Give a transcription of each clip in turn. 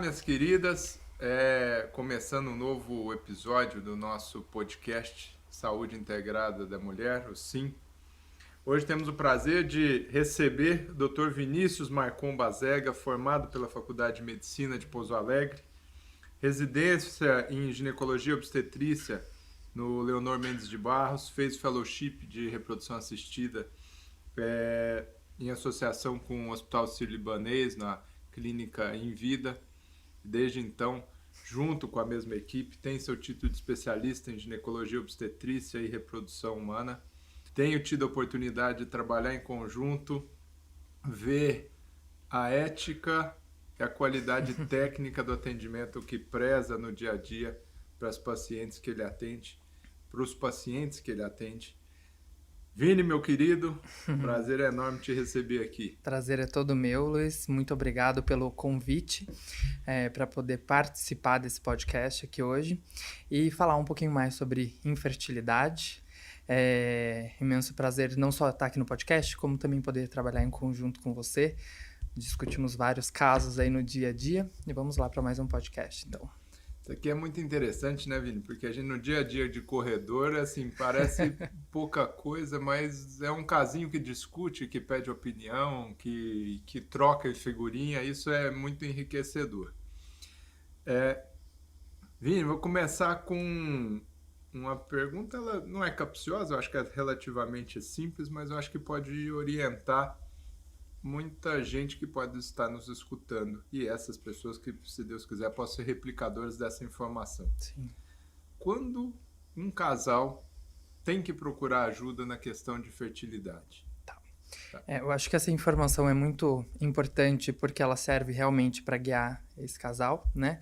minhas queridas, começando um novo episódio do nosso podcast Saúde Integrada da Mulher, o SIM. Hoje temos o prazer de receber o Dr. Vinícius Marcon Bazega, formado pela Faculdade de Medicina de Pouso Alegre, residência em Ginecologia e Obstetrícia no Leonor Mendes de Barros, fez fellowship de reprodução assistida em associação com o Hospital Sírio-Libanês, na Clínica Em Vida. Desde então, junto com a mesma equipe, tem seu título de especialista em ginecologia, obstetrícia e reprodução humana. Tenho tido a oportunidade de trabalhar em conjunto, ver a ética e a qualidade técnica do atendimento que preza no dia a dia para as pacientes que ele atende, para os pacientes que ele atende. Vini, meu querido, prazer enorme te receber aqui. Prazer é todo meu, Luiz. Muito obrigado pelo convite para poder participar desse podcast aqui hoje e falar um pouquinho mais sobre infertilidade. É imenso prazer não só estar aqui no podcast, como também poder trabalhar em conjunto com você. Discutimos vários casos aí no dia a dia e vamos lá para mais um podcast, então. Isso aqui é muito interessante, né, Vini? Porque a gente no dia a dia de corredor, assim, parece pouca coisa, mas é um casinho que discute, que pede opinião, que troca figurinha, isso é muito enriquecedor. Vini, vou começar com uma pergunta, ela não é capciosa, eu acho que é relativamente simples, mas eu acho que pode orientar muita gente que pode estar nos escutando e essas pessoas que, se Deus quiser, possam ser replicadores dessa informação. Sim. Quando um casal tem que procurar ajuda na questão de fertilidade? Eu acho que essa informação é muito importante porque ela serve realmente para guiar esse casal, né?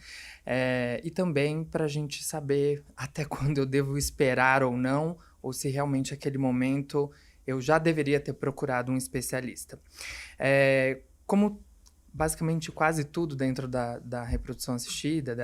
E também para a gente saber até quando eu devo esperar ou não, ou se realmente aquele momento eu já deveria ter procurado um especialista. Como basicamente quase tudo dentro da reprodução assistida,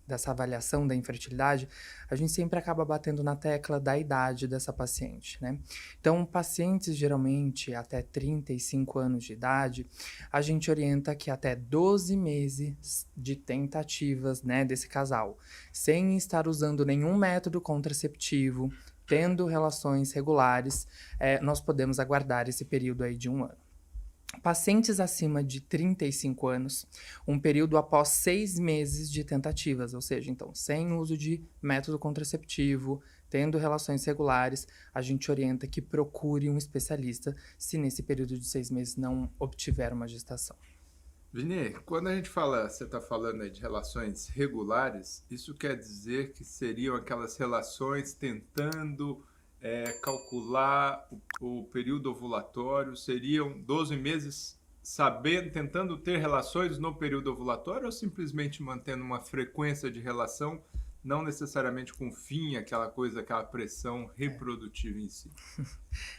dessa avaliação da infertilidade, a gente sempre acaba batendo na tecla da idade dessa paciente, né? Então, pacientes geralmente até 35 anos de idade, a gente orienta que até 12 meses de tentativas, né, desse casal, sem estar usando nenhum método contraceptivo, tendo relações regulares, nós podemos aguardar esse período aí de 1 ano. Pacientes acima de 35 anos, um período após 6 meses de tentativas, ou seja, então, sem uso de método contraceptivo, tendo relações regulares, a gente orienta que procure um especialista se nesse período de 6 meses não obtiver uma gestação. Vini, quando a gente fala, você está falando aí de relações regulares, isso quer dizer que seriam aquelas relações tentando calcular o período ovulatório, seriam 12 meses tentando ter relações no período ovulatório ou simplesmente mantendo uma frequência de relação, não necessariamente com fim, aquela pressão reprodutiva em si?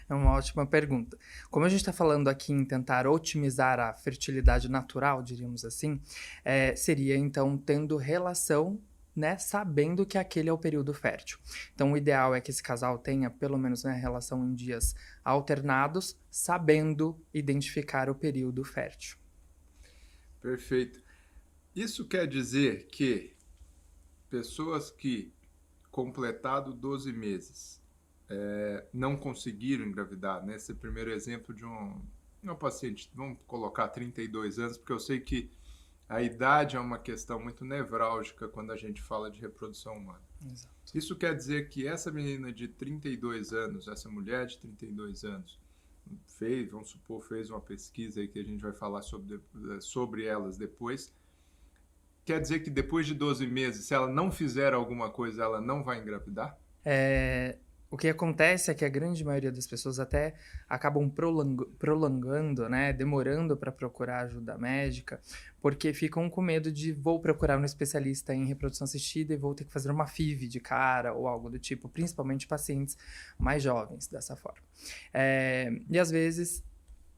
É uma ótima pergunta. Como a gente está falando aqui em tentar otimizar a fertilidade natural, diríamos assim, seria então tendo relação, né, sabendo que aquele é o período fértil. Então, o ideal é que esse casal tenha pelo menos, né, relação em dias alternados, sabendo identificar o período fértil. Perfeito. Isso quer dizer que pessoas que, completado 12 meses, não conseguiram engravidar, né? Esse primeiro exemplo de uma paciente, vamos colocar 32 anos, porque eu sei que a idade é uma questão muito nevrálgica quando a gente fala de reprodução humana. Exato. Isso quer dizer que essa menina de 32 anos, essa mulher de 32 anos, fez uma pesquisa aí que a gente vai falar sobre elas depois. Quer dizer que depois de 12 meses, se ela não fizer alguma coisa, ela não vai engravidar? O que acontece é que a grande maioria das pessoas até acabam prolongando, né, demorando para procurar ajuda médica, porque ficam com medo de vou procurar um especialista em reprodução assistida e vou ter que fazer uma FIV de cara ou algo do tipo, principalmente pacientes mais jovens dessa forma. E às vezes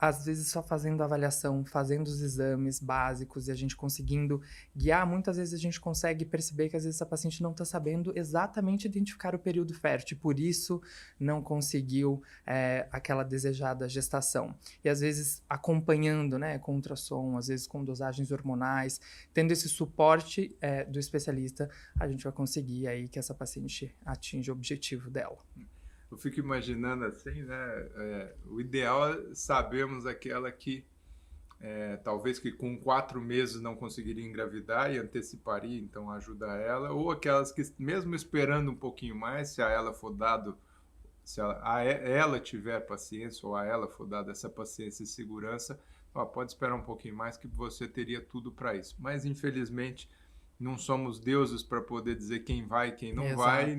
às vezes só fazendo a avaliação, fazendo os exames básicos e a gente conseguindo guiar, muitas vezes a gente consegue perceber que às vezes essa paciente não está sabendo exatamente identificar o período fértil, por isso não conseguiu aquela desejada gestação. E às vezes acompanhando, né, com ultrassom, às vezes com dosagens hormonais, tendo esse suporte do especialista, a gente vai conseguir aí que essa paciente atinja o objetivo dela. Eu fico imaginando assim, né? O ideal é sabermos aquela que talvez que com 4 meses não conseguiria engravidar e anteciparia, então ajuda ela, ou aquelas que mesmo esperando um pouquinho mais, se a ela for dado, se ela tiver paciência ou a ela for dada essa paciência e segurança, pode esperar um pouquinho mais que você teria tudo para isso. Mas infelizmente não somos deuses para poder dizer quem vai e quem não Exato. vai.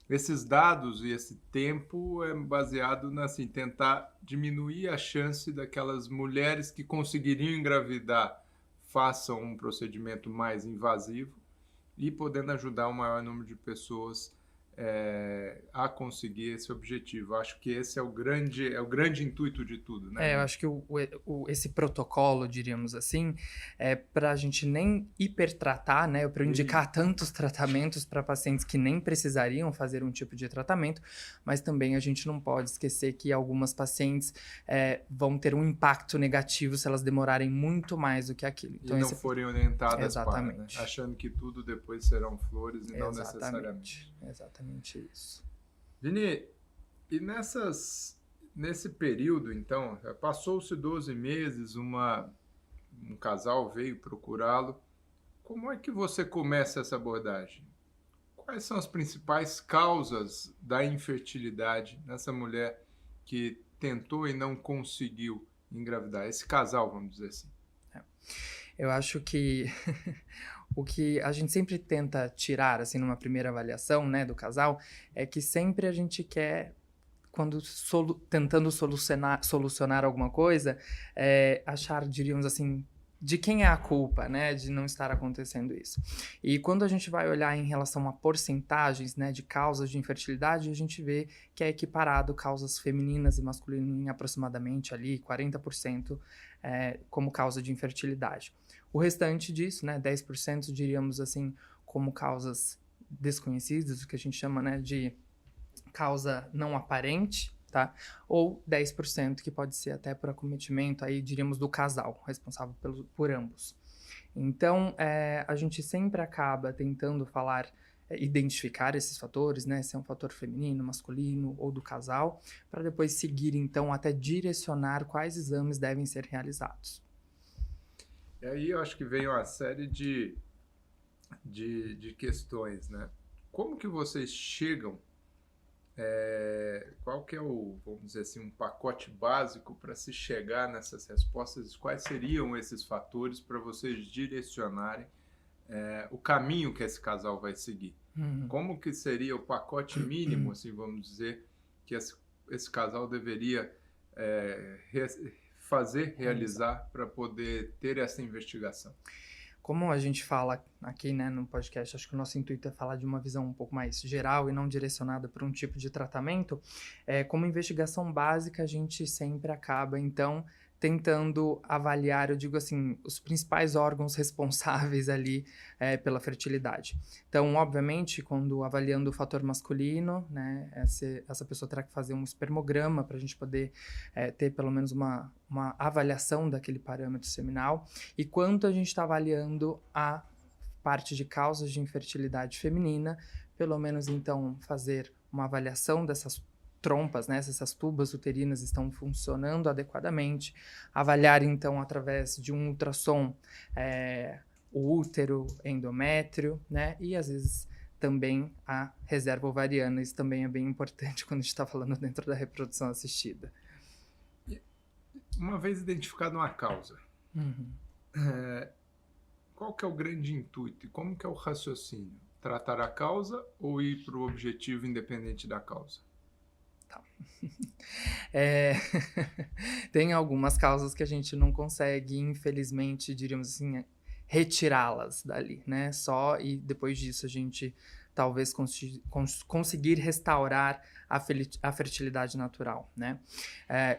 Esses dados e esse tempo é baseado assim, tentar diminuir a chance daquelas mulheres que conseguiriam engravidar façam um procedimento mais invasivo e podendo ajudar o maior número de pessoas a conseguir esse objetivo. Acho que esse é o grande intuito de tudo, né? Eu acho que esse protocolo, diríamos assim, é para a gente nem hipertratar, né? Para indicar tantos tratamentos para pacientes que nem precisariam fazer um tipo de tratamento, mas também a gente não pode esquecer que algumas pacientes vão ter um impacto negativo se elas demorarem muito mais do que aquilo. Então, e não forem orientadas exatamente. Para, né? Achando que tudo depois serão flores e não necessariamente. Exatamente isso. Vini, e nesse período, então, passou-se 12 meses, um casal veio procurá-lo. Como é que você começa essa abordagem? Quais são as principais causas da infertilidade nessa mulher que tentou e não conseguiu engravidar? Esse casal, vamos dizer assim. Eu acho que o que a gente sempre tenta tirar, assim, numa primeira avaliação, né, do casal, é que sempre a gente quer, quando tentando solucionar alguma coisa, achar, diríamos assim, de quem é a culpa, né, de não estar acontecendo isso. E quando a gente vai olhar em relação a porcentagens, né, de causas de infertilidade, a gente vê que é equiparado causas femininas e masculinas em aproximadamente ali 40% como causa de infertilidade. O restante disso, né, 10%, diríamos assim, como causas desconhecidas, o que a gente chama, né, de causa não aparente, tá? Ou 10% que pode ser até por acometimento, aí diríamos do casal, responsável por ambos. Então, a gente sempre acaba tentando identificar esses fatores, né? Se é um fator feminino, masculino ou do casal, para depois seguir, então, até direcionar quais exames devem ser realizados. E aí eu acho que vem uma série de questões, né? Como que vocês chegam, qual que é vamos dizer assim, um pacote básico para se chegar nessas respostas? Quais seriam esses fatores para vocês direcionarem o caminho que esse casal vai seguir? Como que seria o pacote mínimo, assim, vamos dizer, que esse casal deveria realizar para poder ter essa investigação? Como a gente fala aqui, né, no podcast, acho que o nosso intuito é falar de uma visão um pouco mais geral e não direcionada para um tipo de tratamento. Como investigação básica, a gente sempre acaba, então, tentando avaliar, eu digo assim, os principais órgãos responsáveis ali pela fertilidade. Então, obviamente, quando avaliando o fator masculino, né, essa pessoa terá que fazer um espermograma para a gente poder ter pelo menos uma avaliação daquele parâmetro seminal. E quanto a gente está avaliando a parte de causas de infertilidade feminina, pelo menos, então, fazer uma avaliação dessas trompas, né, se essas tubas uterinas estão funcionando adequadamente, avaliar então através de um ultrassom o útero, endométrio, né, e às vezes também a reserva ovariana, isso também é bem importante quando a gente está falando dentro da reprodução assistida. Uma vez identificada uma causa, qual que é o grande intuito e como que é o raciocínio? Tratar a causa ou ir para o objetivo independente da causa? Tem algumas causas que a gente não consegue, infelizmente, diríamos assim, retirá-las dali, né? Só e depois disso a gente talvez conseguir restaurar a fertilidade natural, né?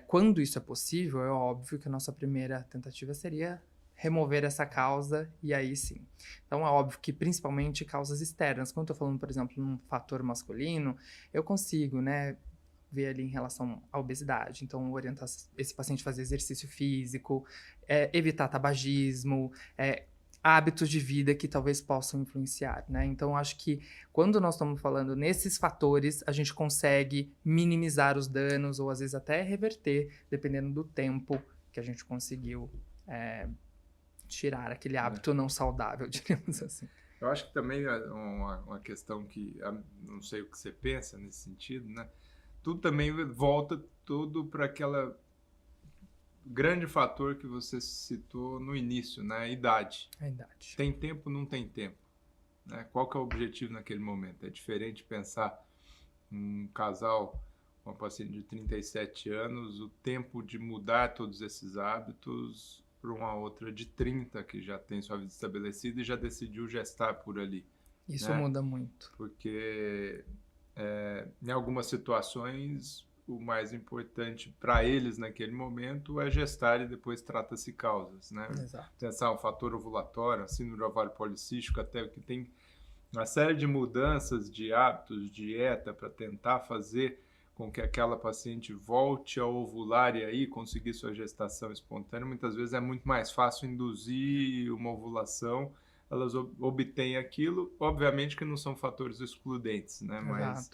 Quando isso é possível, é óbvio que a nossa primeira tentativa seria remover essa causa, e aí sim. Então é óbvio que principalmente causas externas. Quando eu tô falando, por exemplo, num fator masculino, eu consigo, né, ver ali em relação à obesidade. Então, orientar esse paciente a fazer exercício físico, evitar tabagismo, hábitos de vida que talvez possam influenciar, né? Então, acho que quando nós estamos falando nesses fatores, a gente consegue minimizar os danos ou às vezes até reverter, dependendo do tempo que a gente conseguiu tirar aquele hábito não saudável, digamos assim. Eu acho que também é uma questão que, não sei o que você pensa nesse sentido, né? Tudo também volta tudo para aquela grande fator que você citou no início, né? A idade. A idade. Tem tempo, não tem tempo, né? Qual que é o objetivo naquele momento? É diferente pensar um casal, uma paciente de 37 anos, o tempo de mudar todos esses hábitos para uma outra de 30 que já tem sua vida estabelecida e já decidiu gestar por ali. Isso né? muda muito. Porque em algumas situações o mais importante para eles naquele momento é gestar e depois trata-se causas, né? Exato. Pensar o fator ovulatório, a síndrome do ovário policístico, até que tem uma série de mudanças de hábitos, dieta, para tentar fazer com que aquela paciente volte a ovular e aí conseguir sua gestação espontânea. Muitas vezes é muito mais fácil induzir uma ovulação, elas obtêm aquilo, obviamente que não são fatores excludentes, né? Mas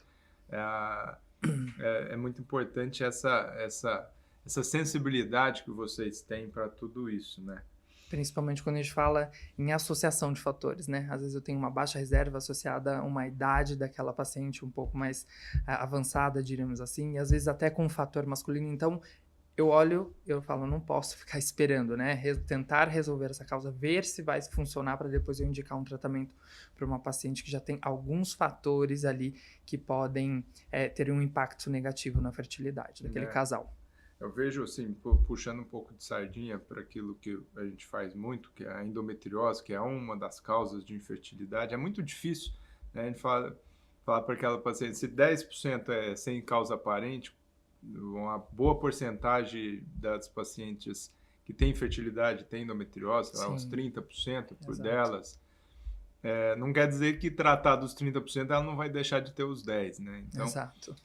é muito importante essa sensibilidade que vocês têm para tudo isso, né? Principalmente quando a gente fala em associação de fatores, né? Às vezes eu tenho uma baixa reserva associada a uma idade daquela paciente um pouco mais avançada, diríamos assim, e às vezes até com um fator masculino. Então, eu olho, eu falo, não posso ficar esperando, né? Tentar resolver essa causa, ver se vai funcionar para depois eu indicar um tratamento para uma paciente que já tem alguns fatores ali que podem ter um impacto negativo na fertilidade daquele casal. Eu vejo, assim, puxando um pouco de sardinha para aquilo que a gente faz muito, que é a endometriose, que é uma das causas de infertilidade. É muito difícil, né? A gente fala para aquela paciente, se 10% é sem causa aparente, uma boa porcentagem das pacientes que têm infertilidade têm endometriose, lá, uns 30% por delas. Não quer dizer que tratar dos 30% ela não vai deixar de ter os 10%, né? Então, exato.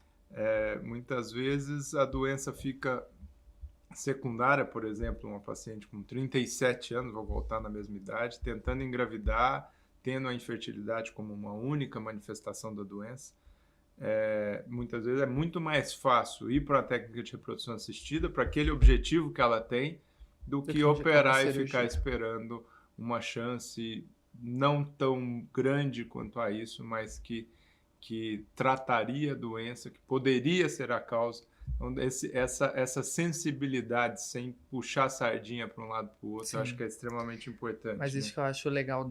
Muitas vezes a doença fica secundária, por exemplo, uma paciente com 37 anos, vou voltar na mesma idade, tentando engravidar, tendo a infertilidade como uma única manifestação da doença. Muitas vezes é muito mais fácil ir para a técnica de reprodução assistida, para aquele objetivo que ela tem, do que operar e ficar esperando uma chance não tão grande quanto a isso, mas que trataria a doença, que poderia ser a causa. Então, essa sensibilidade, sem puxar a sardinha para um lado para o outro, eu acho que é extremamente importante. Mas isso que eu acho legal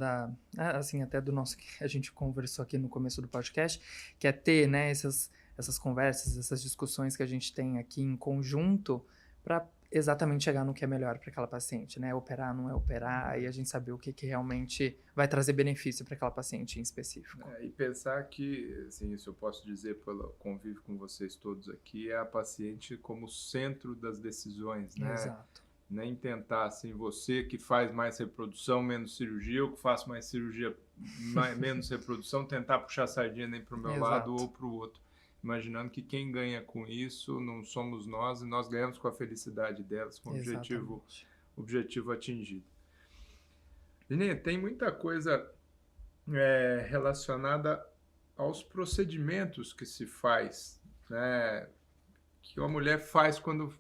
assim, até do nosso que a gente conversou aqui no começo do podcast, que é ter, né, essas conversas, essas discussões que a gente tem aqui em conjunto para exatamente chegar no que é melhor para aquela paciente, né? Operar, não é operar, e a gente saber o que realmente vai trazer benefício para aquela paciente em específico. E pensar que, assim, isso eu posso dizer pelo convívio com vocês todos aqui, é a paciente como centro das decisões, né? Exato. Nem tentar, assim, você que faz mais reprodução, menos cirurgia, eu que faço mais cirurgia, menos reprodução, tentar puxar a sardinha nem para o meu lado ou para o outro. Imaginando que quem ganha com isso não somos nós, e nós ganhamos com a felicidade delas, com o objetivo atingido. Lininha, tem muita coisa relacionada aos procedimentos que se faz, né, que uma mulher faz quando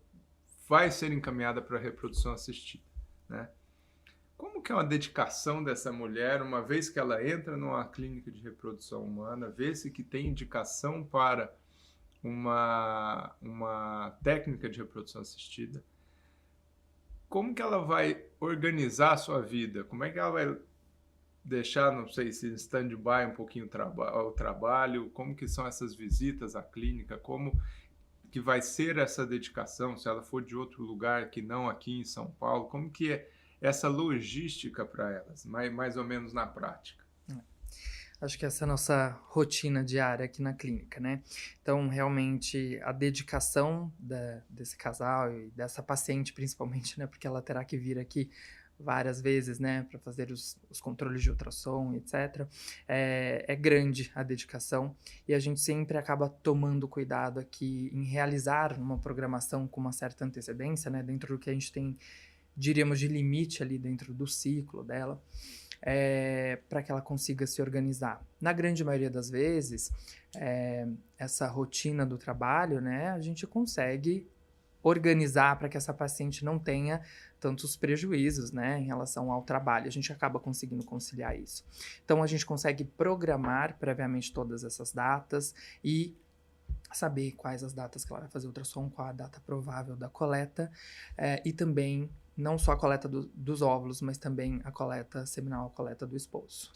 vai ser encaminhada para a reprodução assistida, né? Como que é uma dedicação dessa mulher, uma vez que ela entra numa clínica de reprodução humana, vê-se que tem indicação para uma técnica de reprodução assistida, como que ela vai organizar a sua vida? Como é que ela vai deixar, não sei se em stand-by um pouquinho o trabalho? Como que são essas visitas à clínica? Como que vai ser essa dedicação, se ela for de outro lugar que não aqui em São Paulo? Como que essa logística para elas, mais ou menos na prática? Acho que essa é a nossa rotina diária aqui na clínica, né? Então, realmente, a dedicação desse casal e dessa paciente, principalmente, né? Porque ela terá que vir aqui várias vezes, né? Para fazer os controles de ultrassom, etc. É grande a dedicação e a gente sempre acaba tomando cuidado aqui em realizar uma programação com uma certa antecedência, né? Dentro do que a gente tem, diríamos, de limite ali dentro do ciclo dela. Para que ela consiga se organizar. Na grande maioria das vezes, essa rotina do trabalho, né, a gente consegue organizar para que essa paciente não tenha tantos prejuízos, né, em relação ao trabalho. A gente acaba conseguindo conciliar isso. Então, a gente consegue programar previamente todas essas datas e saber quais as datas que ela vai fazer ultrassom, qual a data provável da coleta e também não só a coleta dos óvulos, mas também a coleta seminal, a coleta do esposo.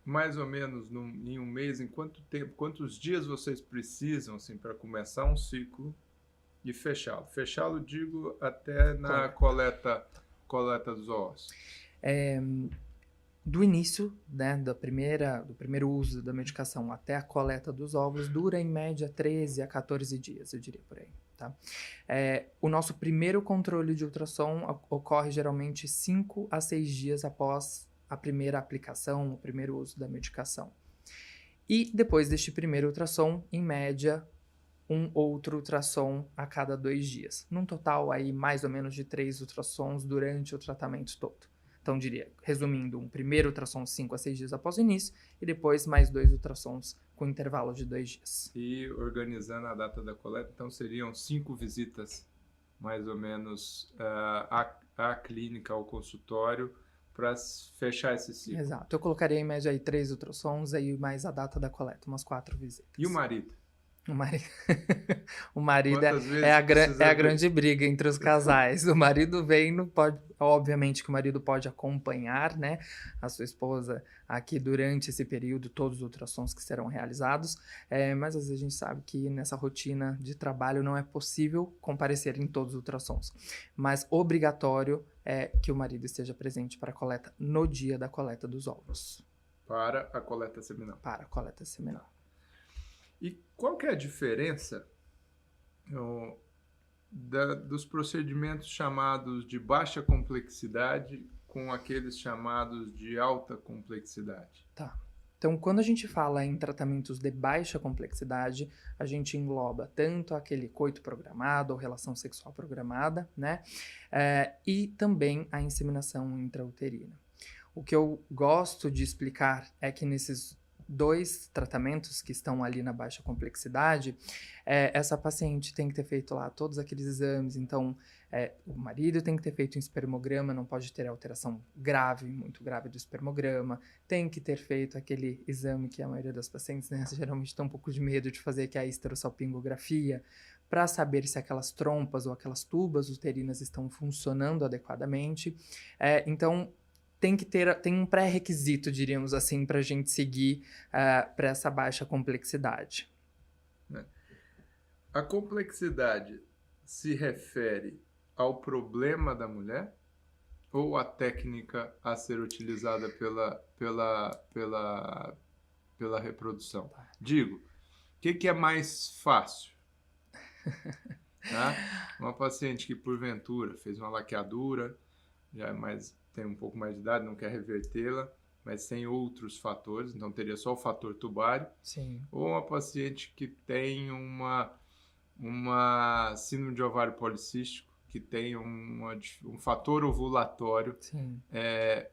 Mais ou menos em um mês, em quanto tempo, quantos dias vocês precisam assim, para começar um ciclo e fechá-lo? Fechá-lo, digo, até na coleta dos óvulos. Do início, né, do primeiro uso da medicação até a coleta dos óvulos, dura em média 13 a 14 dias, eu diria por aí. Tá? O nosso primeiro controle de ultrassom ocorre geralmente 5 a 6 dias após a primeira aplicação, o primeiro uso da medicação. E depois deste primeiro ultrassom, em média, um outro ultrassom a cada 2 dias. Num total, aí, mais ou menos de 3 ultrassons durante o tratamento todo. Então, diria, resumindo, um primeiro ultrassom 5 a 6 dias após o início e depois mais 2 ultrassons com intervalo de 2 dias. E organizando a data da coleta, então seriam 5 visitas, mais ou menos, à clínica, ao consultório, para fechar esse ciclo. Exato. Eu colocaria em média aí 3 ultrassons e mais a data da coleta, umas 4 visitas. E o marido? O marido é a grande briga entre os casais. O marido vem, não pode, obviamente que o marido pode acompanhar, né, a sua esposa aqui durante esse período, todos os ultrassons que serão realizados, mas às vezes a gente sabe que nessa rotina de trabalho não é possível comparecer em todos os ultrassons, mas obrigatório é que o marido esteja presente para a coleta no dia da coleta dos óvulos. Para a coleta seminal. Para a coleta seminal. E qual que é a diferença dos procedimentos chamados de baixa complexidade com aqueles chamados de alta complexidade? Tá. Então, quando a gente fala em tratamentos de baixa complexidade, a gente engloba tanto aquele coito programado ou relação sexual programada, né? E também a inseminação intrauterina. O que eu gosto de explicar é que nesses 2 tratamentos que estão ali na baixa complexidade, essa paciente tem que ter feito lá todos aqueles exames, então o marido tem que ter feito um espermograma, não pode ter alteração grave, muito grave do espermograma, tem que ter feito aquele exame que a maioria das pacientes, né, geralmente tem um pouco de medo de fazer, que é a esterossalpingografia, para saber se aquelas trompas ou aquelas tubas uterinas estão funcionando adequadamente. Então, tem um pré-requisito, diríamos assim, para a gente seguir para essa baixa complexidade. A complexidade se refere ao problema da mulher ou à técnica a ser utilizada pela reprodução? Digo, o que é mais fácil? Tá? Uma paciente que, porventura, fez uma laqueadura, já é mais... tem um pouco mais de idade, não quer revertê-la, mas tem outros fatores, então teria só o fator tubário. Sim. Ou uma paciente que tem uma síndrome de ovário policístico, que tem um fator ovulatório,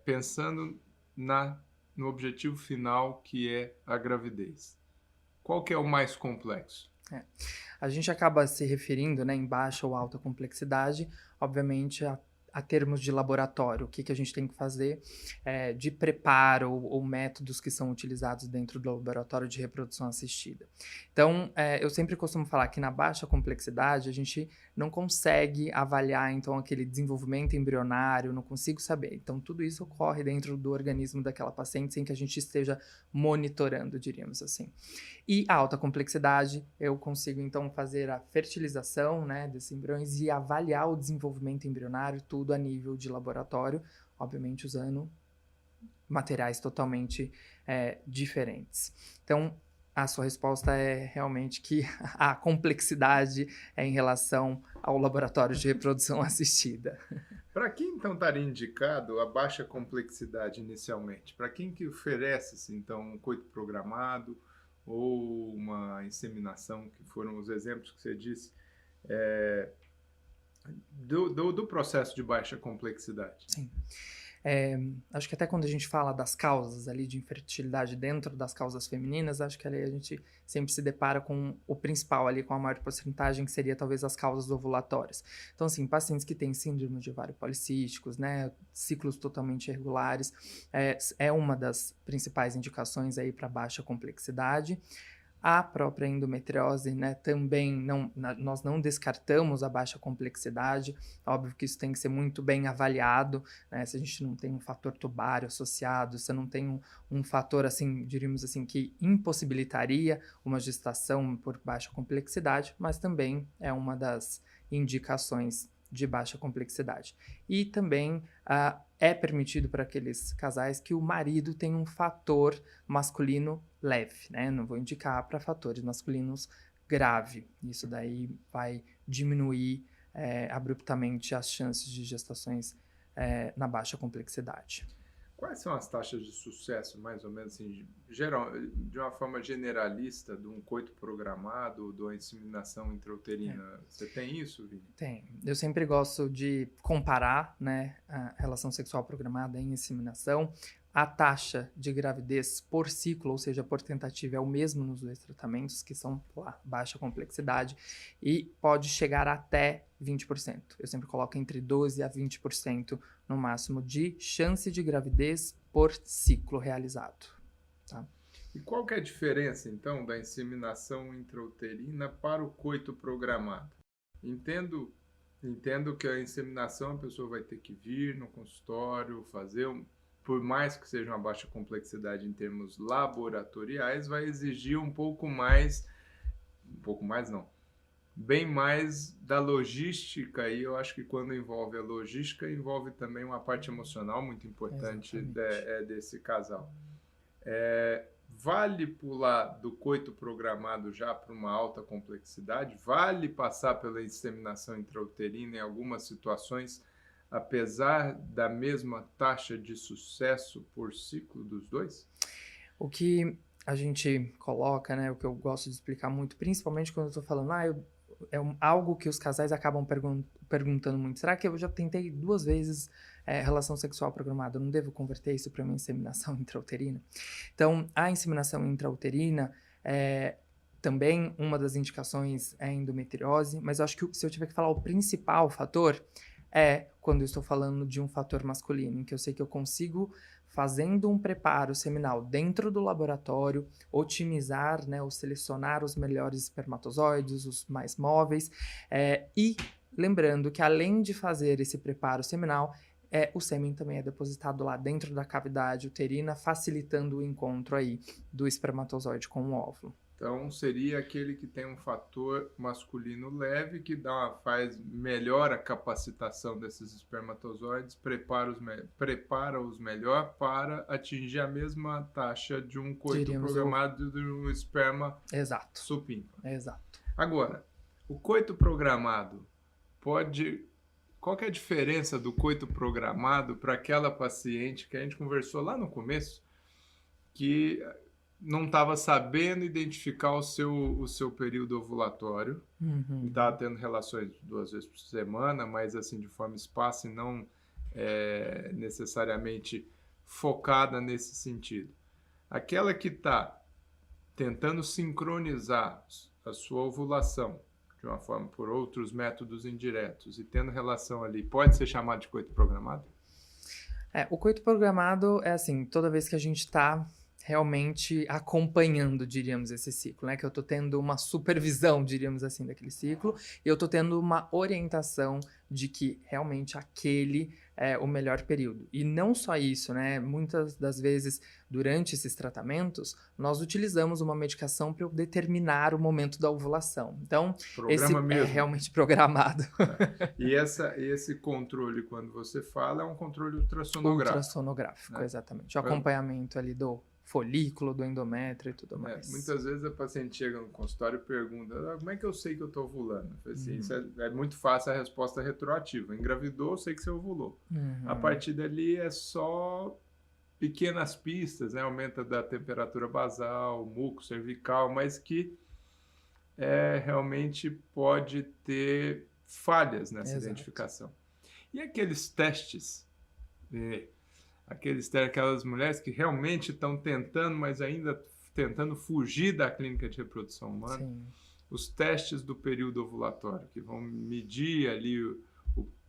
pensando no objetivo final, que é a gravidez. Qual que é o mais complexo? A gente acaba se referindo, né, em baixa ou alta complexidade, obviamente, a termos de laboratório, o que a gente tem que fazer de preparo ou métodos que são utilizados dentro do laboratório de reprodução assistida. Então, eu sempre costumo falar que na baixa complexidade a gente não consegue avaliar, então, aquele desenvolvimento embrionário, não consigo saber. Então, tudo isso ocorre dentro do organismo daquela paciente sem que a gente esteja monitorando, diríamos assim. E a alta complexidade, eu consigo, então, fazer a fertilização, né, desses embriões e avaliar o desenvolvimento embrionário, tudo a nível de laboratório, obviamente usando materiais totalmente diferentes. Então, a sua resposta é realmente que a complexidade é em relação ao laboratório de reprodução assistida. Para quem então estaria indicado a baixa complexidade inicialmente? Para quem que oferece-se então um coito programado ou uma inseminação, que foram os exemplos que você disse, do processo de baixa complexidade? Sim. Acho que até quando a gente fala das causas ali de infertilidade dentro das causas femininas, acho que ali a gente sempre se depara com o principal ali, com a maior porcentagem, que seria talvez as causas ovulatórias. Então, assim, pacientes que têm síndrome de ovário policísticos, né, ciclos totalmente irregulares, é uma das principais indicações aí para baixa complexidade. A própria endometriose, né, também nós não descartamos a baixa complexidade. Óbvio que isso tem que ser muito bem avaliado, né, se a gente não tem um fator tubário associado, se não tem um fator, assim, diríamos assim, que impossibilitaria uma gestação por baixa complexidade, mas também é uma das indicações de baixa complexidade. E também é permitido para aqueles casais que o marido tenha um fator masculino leve, né? Não vou indicar para fatores masculinos grave. Isso daí vai diminuir abruptamente as chances de gestações na baixa complexidade. Quais são as taxas de sucesso, mais ou menos, assim, de uma forma generalista, de um coito programado, de uma inseminação intrauterina? Você tem isso, Vini? Tem. Eu sempre gosto de comparar, né, a relação sexual programada em inseminação. A taxa de gravidez por ciclo, ou seja, por tentativa, é o mesmo nos dois tratamentos, que são baixa complexidade, e pode chegar até 20%. Eu sempre coloco entre 12% a 20% no máximo de chance de gravidez por ciclo realizado. Tá? E qual que é a diferença, então, da inseminação intrauterina para o coito programado? Entendo que a inseminação a pessoa vai ter que vir no consultório, fazer por mais que seja uma baixa complexidade em termos laboratoriais, vai exigir bem mais da logística, e eu acho que quando envolve a logística, envolve também uma parte emocional muito importante desse casal. Vale pular do coito programado já para uma alta complexidade? Vale passar pela inseminação intrauterina em algumas situações, apesar da mesma taxa de sucesso por ciclo dos dois? O que a gente coloca, né, o que eu gosto de explicar muito, principalmente quando eu estou falando, algo que os casais acabam perguntando muito. Será que eu já tentei 2 vezes relação sexual programada? Eu não devo converter isso para uma inseminação intrauterina? Então, a inseminação intrauterina também uma das indicações é a endometriose, mas eu acho que se eu tiver que falar o principal fator quando eu estou falando de um fator masculino, em que eu sei que eu consigo, fazendo um preparo seminal dentro do laboratório, otimizar, né, ou selecionar os melhores espermatozoides, os mais móveis, e lembrando que além de fazer esse preparo seminal, o sêmen também é depositado lá dentro da cavidade uterina, facilitando o encontro aí do espermatozoide com o óvulo. Então, seria aquele que tem um fator masculino leve, que melhora a capacitação desses espermatozoides, prepara-os melhor para atingir a mesma taxa de um coito programado de um esperma supimpa. Exato. Agora, o coito programado Qual que é a diferença do coito programado para aquela paciente que a gente conversou lá no começo, que não estava sabendo identificar o seu período ovulatório, estava tendo relações 2 vezes por semana, mas assim de forma esparsa e não necessariamente focada nesse sentido. Aquela que está tentando sincronizar a sua ovulação de uma forma por outros métodos indiretos e tendo relação ali, pode ser chamado de coito programado? O coito programado é assim, toda vez que a gente está realmente acompanhando, diríamos, esse ciclo, né? Que eu tô tendo uma supervisão, diríamos assim, daquele ciclo, e eu tô tendo uma orientação de que realmente aquele o melhor período. E não só isso, né? Muitas das vezes, durante esses tratamentos, nós utilizamos uma medicação para determinar o momento da ovulação. Então, esse Programa é mesmo. realmente programado. E esse controle, quando você fala, é um controle ultrassonográfico. Ultrassonográfico, né? exatamente. O acompanhamento ali do folículo, do endométrio e tudo mais. Muitas vezes a paciente chega no consultório e pergunta: como é que eu sei que eu estou ovulando? Eu falei assim, isso é muito fácil a resposta retroativa. Engravidou, eu sei que você ovulou. A partir dali é só pequenas pistas, né? Aumenta da temperatura basal, muco cervical, mas que realmente pode ter falhas nessa identificação. E aqueles testes, aquelas mulheres que realmente estão tentando, mas ainda tentando fugir da clínica de reprodução humana, Sim. Os testes do período ovulatório, que vão medir ali,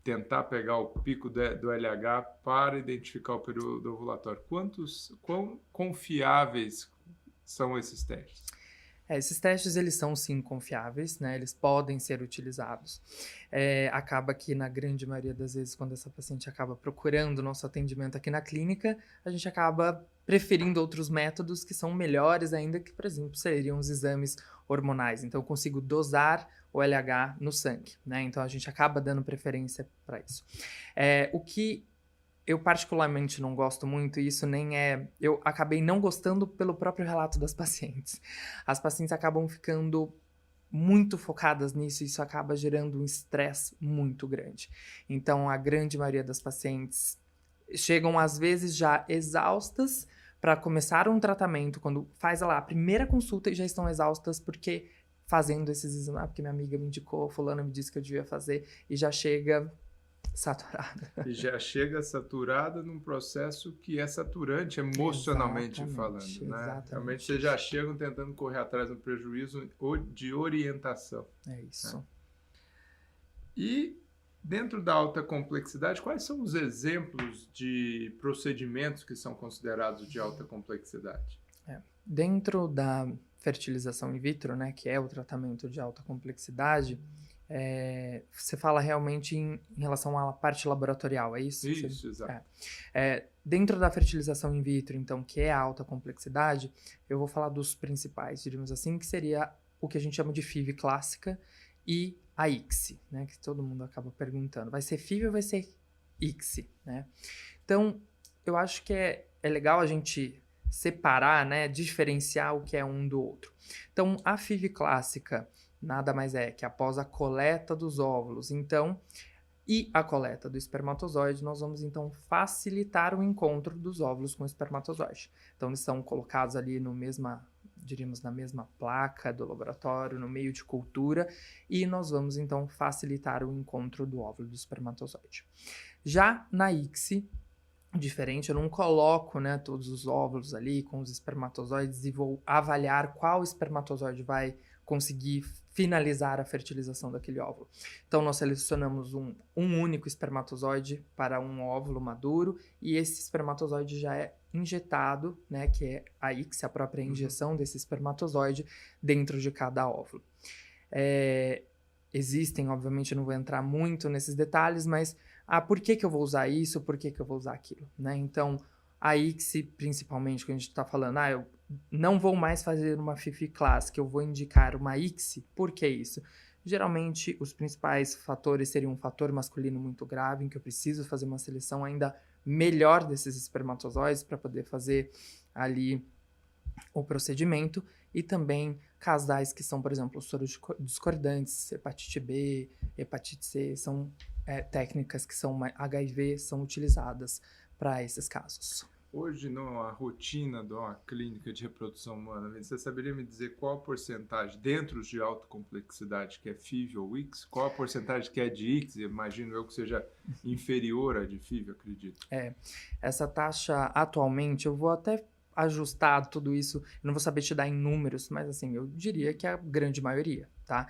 tentar pegar o pico do LH para identificar o período ovulatório. Quão confiáveis são esses testes? Esses testes, eles são sim confiáveis, né? Eles podem ser utilizados. Acaba que na grande maioria das vezes, quando essa paciente acaba procurando o nosso atendimento aqui na clínica, a gente acaba preferindo outros métodos que são melhores ainda, que, por exemplo, seriam os exames hormonais. Então, eu consigo dosar o LH no sangue, né? Então, a gente acaba dando preferência para isso. O que eu particularmente não gosto muito, e isso nem é... Eu acabei não gostando pelo próprio relato das pacientes. As pacientes acabam ficando muito focadas nisso, e isso acaba gerando um estresse muito grande. Então, a grande maioria das pacientes chegam, às vezes, já exaustas para começar um tratamento, quando faz lá a primeira consulta e já estão exaustas porque fazendo esses exames, porque minha amiga me indicou, fulana me disse que eu devia fazer, e já chega saturada. E já chega saturada num processo que é saturante emocionalmente falando, né? Exatamente. Realmente vocês já chegam tentando correr atrás de um prejuízo de orientação. É isso. Né? E dentro da alta complexidade, quais são os exemplos de procedimentos que são considerados de alta complexidade? Dentro da fertilização in vitro, né, que é o tratamento de alta complexidade, você fala realmente em relação à parte laboratorial, é isso? Isso, exato. Dentro da fertilização in vitro, então, que é a alta complexidade, eu vou falar dos principais, diríamos assim, que seria o que a gente chama de FIV clássica e a ICSI, né, que todo mundo acaba perguntando. Vai ser FIV ou vai ser ICSI, né? Então, eu acho que é legal a gente separar, né, diferenciar o que é um do outro. Então, a FIV clássica nada mais é que após a coleta dos óvulos, então, e a coleta do espermatozoide, nós vamos, então, facilitar o encontro dos óvulos com o espermatozoide. Então, eles são colocados ali diríamos, na mesma placa do laboratório, no meio de cultura, e nós vamos, então, facilitar o encontro do óvulo do espermatozoide. Já na ICSI, diferente, eu não coloco, né, todos os óvulos ali com os espermatozoides e vou avaliar qual espermatozoide vai conseguir finalizar a fertilização daquele óvulo. Então, nós selecionamos um único espermatozoide para um óvulo maduro e esse espermatozoide já é injetado, né, que é a ICSI, a própria injeção desse espermatozoide dentro de cada óvulo. Existem, obviamente, eu não vou entrar muito nesses detalhes, mas por que eu vou usar isso, por que eu vou usar aquilo, né? Então, a ICSI, principalmente, quando a gente está falando, eu não vou mais fazer uma FIV clássica, eu vou indicar uma ICSI, por que isso? Geralmente, os principais fatores seriam um fator masculino muito grave, em que eu preciso fazer uma seleção ainda melhor desses espermatozoides para poder fazer ali o procedimento, e também casais que são, por exemplo, sorodiscordantes, hepatite B, hepatite C, são técnicas que são HIV, são utilizadas para esses casos. Hoje, na rotina de uma clínica de reprodução humana, você saberia me dizer qual a porcentagem, dentro de alta complexidade, que é FIV ou ICSI, qual a porcentagem que é de ICSI? Imagino eu que seja inferior à de FIV, acredito. Essa taxa, atualmente, eu vou até ajustar tudo isso, eu não vou saber te dar em números, mas assim, eu diria que é a grande maioria, tá?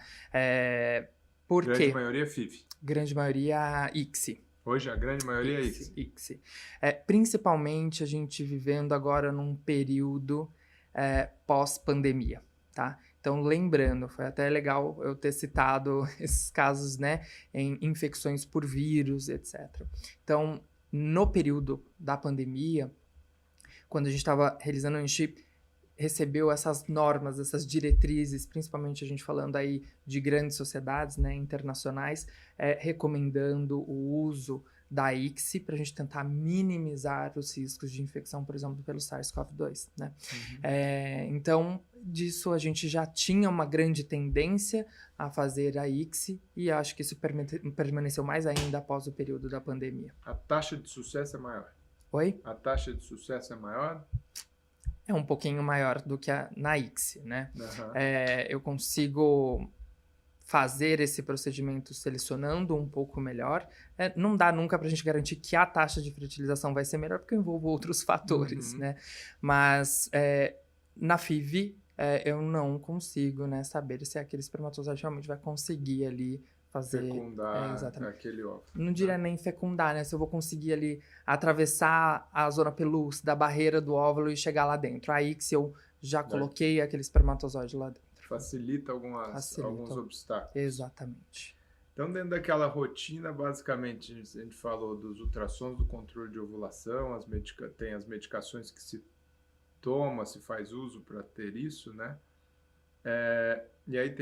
Por quê? Grande maioria é FIV. Grande maioria ICSI. Hoje a grande maioria é ICSI. Principalmente a gente vivendo agora num período pós-pandemia, tá? Então, lembrando, foi até legal eu ter citado esses casos, né, em infecções por vírus, etc. Então, no período da pandemia, quando a gente estava realizando, a gente recebeu essas normas, essas diretrizes, principalmente a gente falando aí de grandes sociedades, né, internacionais, recomendando o uso da ICSI para a gente tentar minimizar os riscos de infecção, por exemplo, pelo SARS-CoV-2, né? Então, disso a gente já tinha uma grande tendência a fazer a ICSI e acho que isso permaneceu mais ainda após o período da pandemia. A taxa de sucesso é maior? Oi? A taxa de sucesso é maior? É um pouquinho maior do que na ICSI, né? Uhum. Eu consigo fazer esse procedimento selecionando um pouco melhor. Não dá nunca para a gente garantir que a taxa de fertilização vai ser melhor, porque envolve outros fatores, né? Mas na FIV, eu não consigo, né, saber se aquele espermatozoide realmente vai conseguir ali fazer... Fecundar exatamente. aquele óvulo. Não diria nem fecundar, né? Se eu vou conseguir ali atravessar a zona pelúcida, a barreira do óvulo e chegar lá dentro. Aí que se eu já coloquei aquele espermatozoide lá dentro. Facilita alguns obstáculos. Exatamente. Então, dentro daquela rotina, basicamente, a gente falou dos ultrassons do controle de ovulação, tem as medicações que se toma, se faz uso para ter isso, né? E aí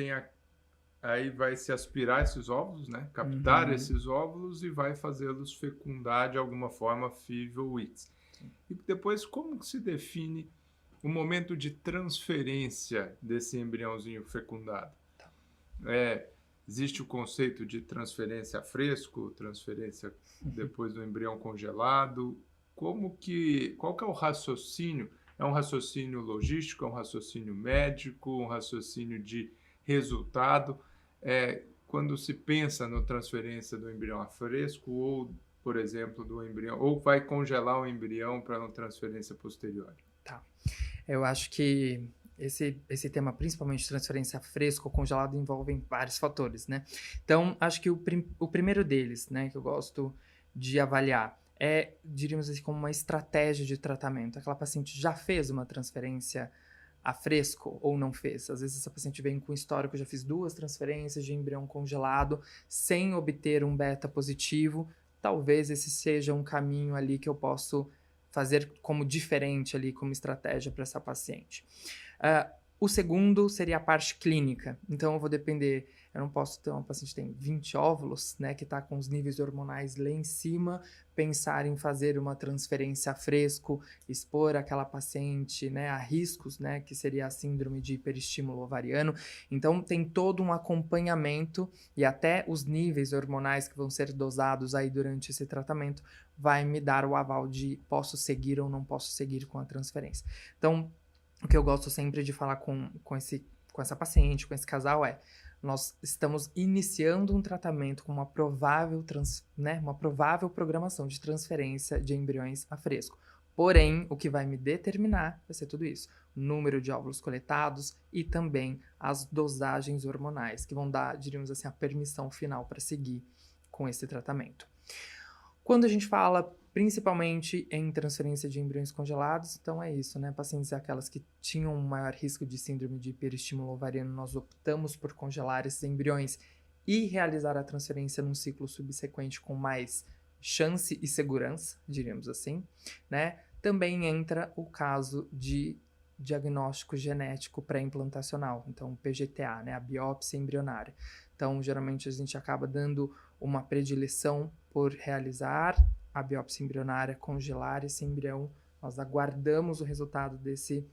aí vai se aspirar esses óvulos, né? Captar esses óvulos e vai fazê-los fecundar de alguma forma FIV ou ICSI. E depois, como que se define o momento de transferência desse embriãozinho fecundado? Existe o conceito de transferência a fresco, transferência depois do embrião congelado. Qual que é o raciocínio? É um raciocínio logístico, é um raciocínio médico, um raciocínio de resultado? Quando se pensa na transferência do embrião a fresco ou, por exemplo, do embrião, ou vai congelar o embrião para uma transferência posterior? Tá. Eu acho que esse tema, principalmente transferência fresco ou congelado, envolvem vários fatores, né? Então, acho que o primeiro deles, né, que eu gosto de avaliar diríamos assim, como uma estratégia de tratamento. Aquela paciente já fez uma transferência a fresco ou não fez? Às vezes essa paciente vem com histórico, já fiz 2 transferências de embrião congelado sem obter um beta positivo. Talvez esse seja um caminho ali que eu posso fazer como diferente ali, como estratégia para essa paciente. O segundo seria a parte clínica. Então, eu vou depender... Eu não posso ter uma paciente que tem 20 óvulos, né, que está com os níveis hormonais lá em cima, pensar em fazer uma transferência a fresco, expor aquela paciente, né, a riscos, né, que seria a síndrome de hiperestímulo ovariano. Então, tem todo um acompanhamento e até os níveis hormonais que vão ser dosados aí durante esse tratamento vai me dar o aval de posso seguir ou não posso seguir com a transferência. Então, o que eu gosto sempre de falar com essa paciente, com esse casal nós estamos iniciando um tratamento com uma provável programação de transferência de embriões a fresco. Porém, o que vai me determinar vai ser tudo isso. O número de óvulos coletados e também as dosagens hormonais, que vão dar, diríamos assim, a permissão final para seguir com esse tratamento. Quando a gente fala principalmente em transferência de embriões congelados, então é isso, né? Pacientes aquelas que tinham um maior risco de síndrome de hiperestímulo ovariano, nós optamos por congelar esses embriões e realizar a transferência num ciclo subsequente com mais chance e segurança, diríamos assim, né? Também entra o caso de diagnóstico genético pré-implantacional, então PGTA, né? A biópsia embrionária. Então, geralmente a gente acaba dando uma predileção por realizar a biópsia embrionária, congelar esse embrião, nós aguardamos o resultado desse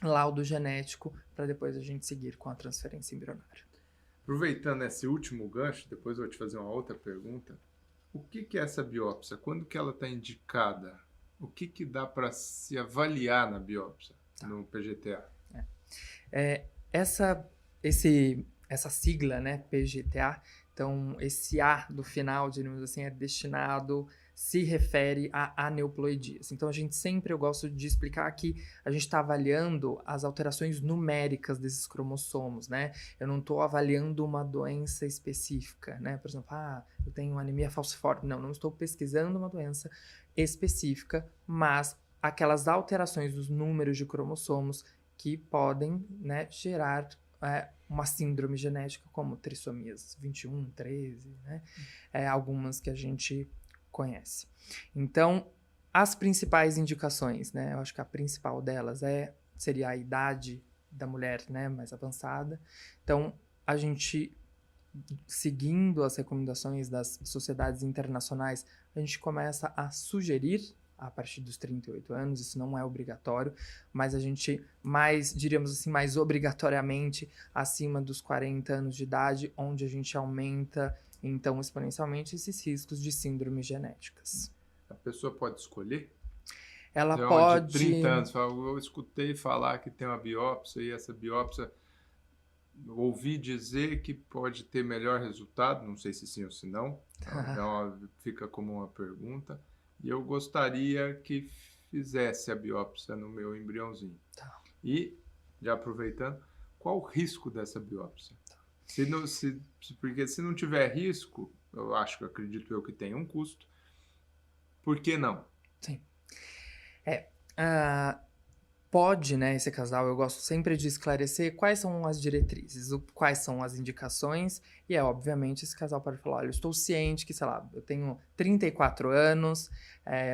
laudo genético para depois a gente seguir com a transferência embrionária. Aproveitando esse último gancho, depois eu vou te fazer uma outra pergunta. O que é essa biópsia? Quando que ela está indicada? O que dá para se avaliar na biópsia, no PGTA? Essa sigla, né, PGTA, então esse A do final, digamos assim, se refere a aneuploidias. Então, eu gosto de explicar que a gente está avaliando as alterações numéricas desses cromossomos, né? Eu não estou avaliando uma doença específica, né? Por exemplo, eu tenho anemia falciforme. Não estou pesquisando uma doença específica, mas aquelas alterações dos números de cromossomos que podem, né, gerar uma síndrome genética como trissomias 21, 13, né? Algumas que a gente conhece. Então, as principais indicações, né? Eu acho que a principal delas seria a idade da mulher, né, mais avançada. Então, a gente, seguindo as recomendações das sociedades internacionais, a gente começa a sugerir a partir dos 38 anos, isso não é obrigatório, mas a gente diríamos assim, mais obrigatoriamente acima dos 40 anos de idade, onde a gente aumenta, então, exponencialmente esses riscos de síndromes genéticas. A pessoa pode escolher? Ela então, pode... de 30 anos, eu escutei falar que tem uma biópsia e essa biópsia, ouvi dizer que pode ter melhor resultado, não sei se sim ou se não, então fica como uma pergunta. E eu gostaria que fizesse a biópsia no meu embriãozinho. Tá. E, já aproveitando, qual o risco dessa biópsia? Tá. Porque se não tiver risco, acredito eu que tem um custo, por que não? Sim. Pode, né, esse casal, eu gosto sempre de esclarecer quais são as diretrizes, quais são as indicações, e obviamente, esse casal pode falar, olha, eu estou ciente que, sei lá, eu tenho 34 anos,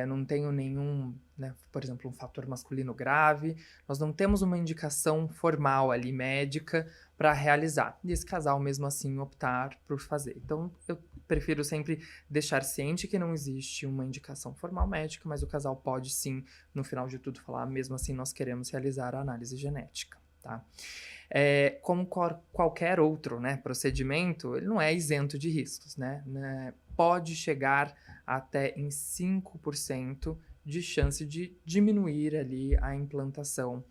não tenho nenhum, né, por exemplo, um fator masculino grave, nós não temos uma indicação formal ali, médica, para realizar. E esse casal, mesmo assim, optar por fazer. Então, eu prefiro sempre deixar ciente que não existe uma indicação formal médica, mas o casal pode sim, no final de tudo, falar, mesmo assim, nós queremos realizar a análise genética, tá? Como qualquer outro, né, procedimento, ele não é isento de riscos, né? Pode chegar até em 5% de chance de diminuir ali a implantação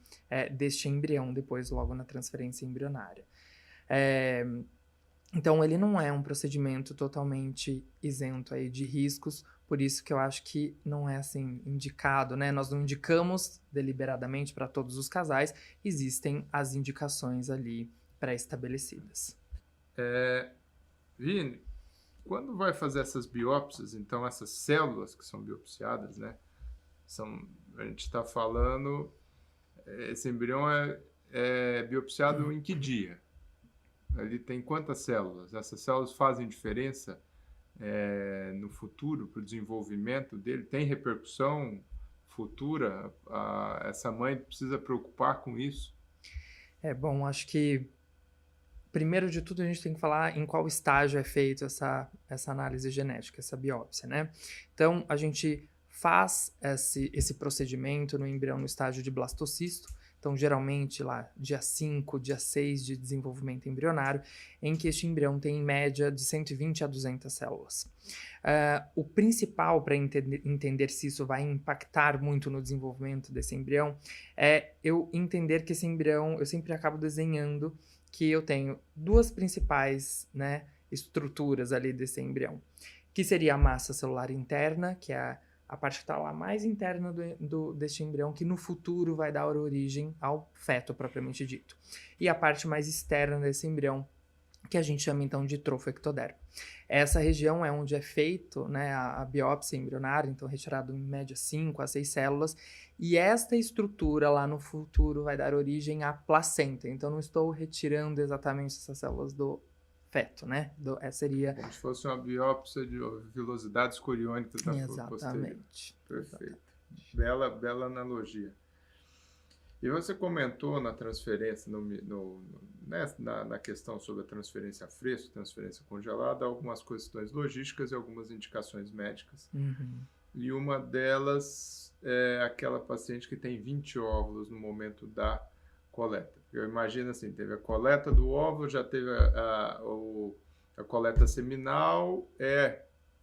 deste embrião, depois logo na transferência embrionária. Então, ele não é um procedimento totalmente isento aí de riscos, por isso que eu acho que não é assim indicado, né? Nós não indicamos deliberadamente para todos os casais, existem as indicações ali pré-estabelecidas. Vini, quando vai fazer essas biópsias, então essas células que são biopsiadas, né? A gente está falando, esse embrião é biopsiado em que dia? Ali tem quantas células? Essas células fazem diferença no futuro para o desenvolvimento dele? Tem repercussão futura? Essa mãe precisa preocupar com isso? Bom, acho que primeiro de tudo a gente tem que falar em qual estágio é feita essa análise genética, essa biópsia, né? Então, a gente faz esse procedimento no embrião no estágio de blastocisto. Então, geralmente, lá, dia 5, dia 6 de desenvolvimento embrionário, em que este embrião tem, em média, de 120 a 200 células. O principal para entender se isso vai impactar muito no desenvolvimento desse embrião é eu entender que esse embrião, eu sempre acabo desenhando que eu tenho duas principais, né, estruturas ali desse embrião, que seria a massa celular interna, que é a parte que está lá mais interna deste embrião, que no futuro vai dar origem ao feto propriamente dito. E a parte mais externa desse embrião, que a gente chama então de trofectoderma. Essa região é onde é feito, né, a biópsia embrionária, então retirado em média 5 a 6 células, e esta estrutura lá no futuro vai dar origem à placenta. Então não estou retirando exatamente essas células do feto, né? Seria... Como se fosse uma biópsia de vilosidades coriônicas da posterior. Exatamente. Perfeito. Bela analogia. E você comentou na transferência, na questão sobre a transferência a fresco, transferência congelada, algumas questões logísticas e algumas indicações médicas. Uhum. E uma delas é aquela paciente que tem 20 óvulos no momento da coleta. Eu imagino assim, teve a coleta do óvulo, já teve a coleta seminal,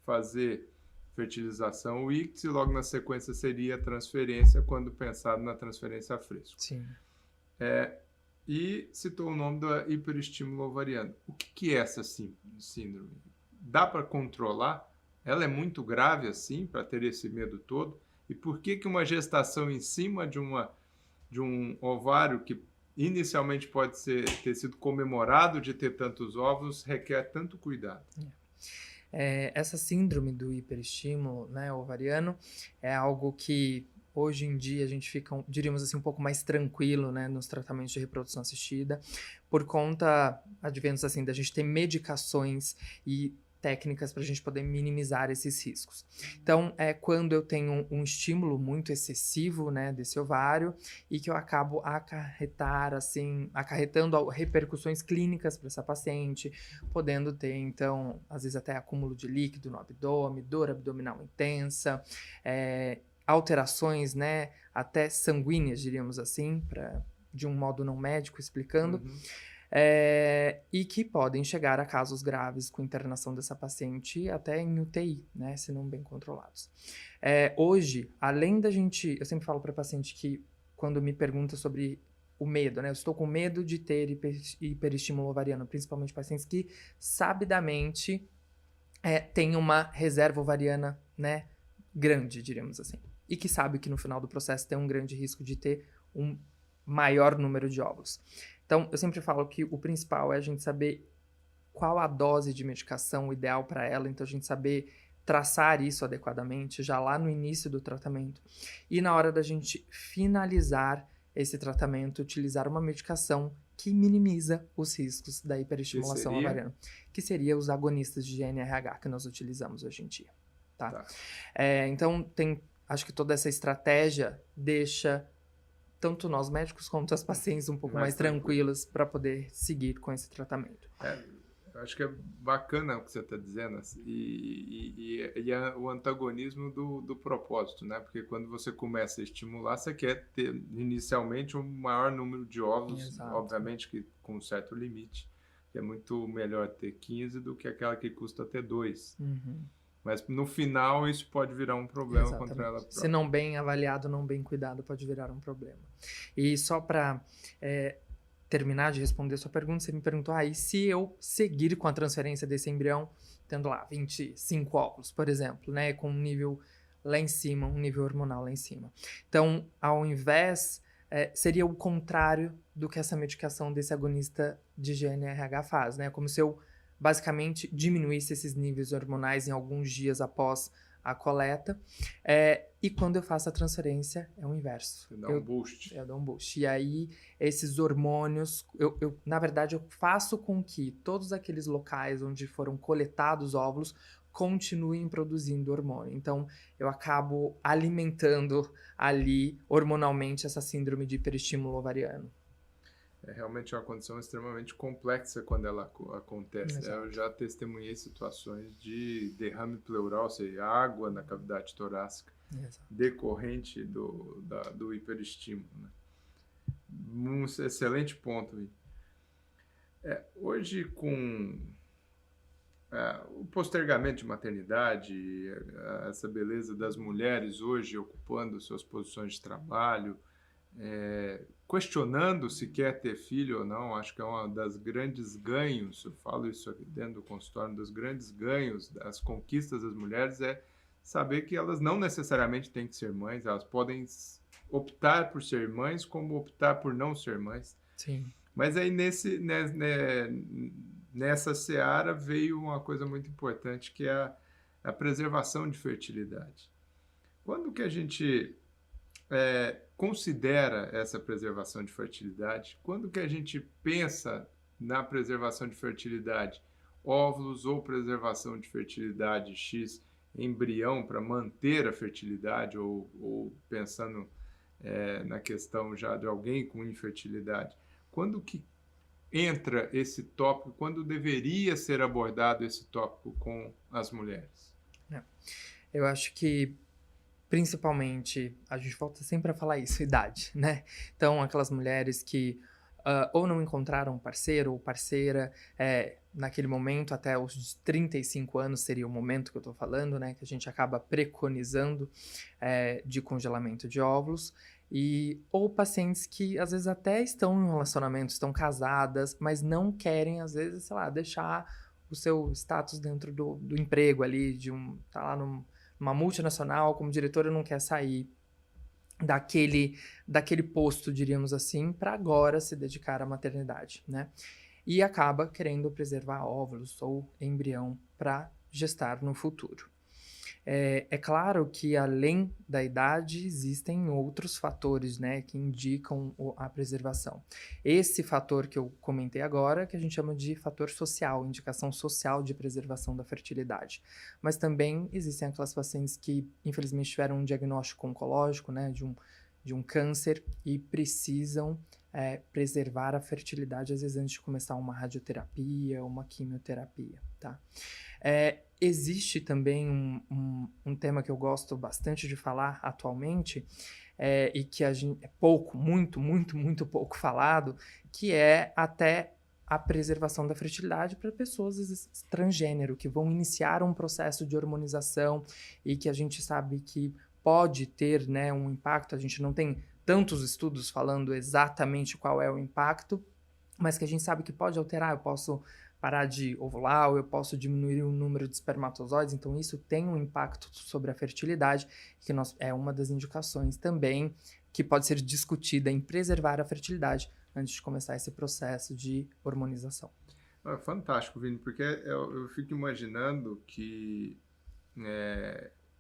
fazer fertilização Wicks e logo na sequência seria a transferência, quando pensado na transferência a fresco. Sim. E citou o nome da hiperestímulo ovariano. O que é essa síndrome? Dá para controlar? Ela é muito grave assim, para ter esse medo todo? E por que uma gestação em cima de um ovário que inicialmente pode ter sido comemorado de ter tantos óvulos requer tanto cuidado? Essa síndrome do hiperestímulo, né, ovariano é algo que hoje em dia a gente fica, diríamos assim, um pouco mais tranquilo, né, nos tratamentos de reprodução assistida, por conta, adventos assim, da gente ter medicações e técnicas para a gente poder minimizar esses riscos. Então, é quando eu tenho um estímulo muito excessivo, né, desse ovário e que eu acabo acarretando repercussões clínicas para essa paciente, podendo ter, então, às vezes até acúmulo de líquido no abdômen, dor abdominal intensa, alterações, né, até sanguíneas, diríamos assim, de um modo não médico explicando. E que podem chegar a casos graves com internação dessa paciente até em UTI, né, se não bem controlados. Hoje, além da gente... Eu sempre falo para paciente que, quando me pergunta sobre o medo, né, eu estou com medo de ter hiperestímulo ovariano, principalmente pacientes que, sabidamente, têm uma reserva ovariana, né, grande, diríamos assim, e que sabe que no final do processo tem um grande risco de ter um maior número de óvulos. Então, eu sempre falo que o principal é a gente saber qual a dose de medicação ideal para ela, então a gente saber traçar isso adequadamente já lá no início do tratamento. E na hora da gente finalizar esse tratamento, utilizar uma medicação que minimiza os riscos da hiperestimulação ovariana, que seria os agonistas de GnRH que nós utilizamos hoje em dia. Tá? Então, acho que toda essa estratégia deixa tanto nós médicos quanto as pacientes um pouco mais tranquilas para poder seguir com esse tratamento. Eu acho que é bacana o que você está dizendo o antagonismo do propósito, né? Porque quando você começa a estimular, você quer ter inicialmente um maior número de óvulos, exato, obviamente que com um certo limite, que é muito melhor ter 15 do que aquela que custa ter 2. Mas no final isso pode virar um problema contra ela própria. Se não bem avaliado, não bem cuidado, pode virar um problema. E só para terminar de responder a sua pergunta, você me perguntou, e se eu seguir com a transferência desse embrião, tendo lá 25 óvulos, por exemplo, né, com um nível lá em cima, um nível hormonal lá em cima. Então, ao invés, seria o contrário do que essa medicação desse agonista de GnRH faz, né, como se eu basicamente diminuísse esses níveis hormonais em alguns dias após a coleta. E quando eu faço a transferência, é o inverso. Você dá um boost. Eu dou um boost. E aí, esses hormônios, na verdade, eu faço com que todos aqueles locais onde foram coletados óvulos continuem produzindo hormônio. Então, eu acabo alimentando ali, hormonalmente, essa síndrome de hiperestímulo ovariano. É realmente uma condição extremamente complexa quando ela acontece. Eu já testemunhei situações de derrame pleural, ou seja, água na cavidade torácica, decorrente do hiperestímulo. Né? Um excelente ponto. Hoje, com o postergamento de maternidade, essa beleza das mulheres hoje ocupando suas posições de trabalho, questionando se quer ter filho ou não, acho que é uma das grandes ganhos, eu falo isso aqui dentro do consultório, um dos grandes ganhos das conquistas das mulheres é saber que elas não necessariamente têm que ser mães, elas podem optar por ser mães como optar por não ser mães. Sim. Mas aí nessa seara veio uma coisa muito importante que é a preservação de fertilidade. Quando que a gente considera essa preservação de fertilidade? Quando que a gente pensa na preservação de fertilidade? Óvulos ou preservação de fertilidade X, embrião para manter a fertilidade ou pensando na questão já de alguém com infertilidade? Quando que entra esse tópico? Quando deveria ser abordado esse tópico com as mulheres? Eu acho que principalmente, a gente volta sempre a falar isso, idade, né? Então, aquelas mulheres que ou não encontraram parceiro ou parceira naquele momento, até os 35 anos seria o momento que eu tô falando, né? Que a gente acaba preconizando de congelamento de óvulos. Ou pacientes que, às vezes, até estão em um relacionamento, estão casadas, mas não querem, às vezes, sei lá, deixar o seu status dentro do emprego ali, tá lá numa multinacional, como diretora, não quer sair daquele posto, diríamos assim, para agora se dedicar à maternidade, né? E acaba querendo preservar óvulos ou embrião para gestar no futuro. É claro que além da idade existem outros fatores, né, que indicam a preservação. Esse fator que eu comentei agora, que a gente chama de fator social, indicação social de preservação da fertilidade. Mas também existem aquelas pacientes que infelizmente tiveram um diagnóstico oncológico, né, de um câncer e precisam preservar a fertilidade, às vezes antes de começar uma radioterapia, uma quimioterapia, tá? Existe também um tema que eu gosto bastante de falar atualmente, e que a gente, é pouco, muito pouco falado, que é até a preservação da fertilidade para pessoas às vezes, transgênero, que vão iniciar um processo de hormonização e que a gente sabe que pode ter, né, um impacto. A gente não tem tantos estudos falando exatamente qual é o impacto, mas que a gente sabe que pode alterar. Eu posso parar de ovular, ou eu posso diminuir o número de espermatozoides, então isso tem um impacto sobre a fertilidade, que é uma das indicações também que pode ser discutida em preservar a fertilidade antes de começar esse processo de hormonização. É fantástico, Vini, porque eu fico imaginando que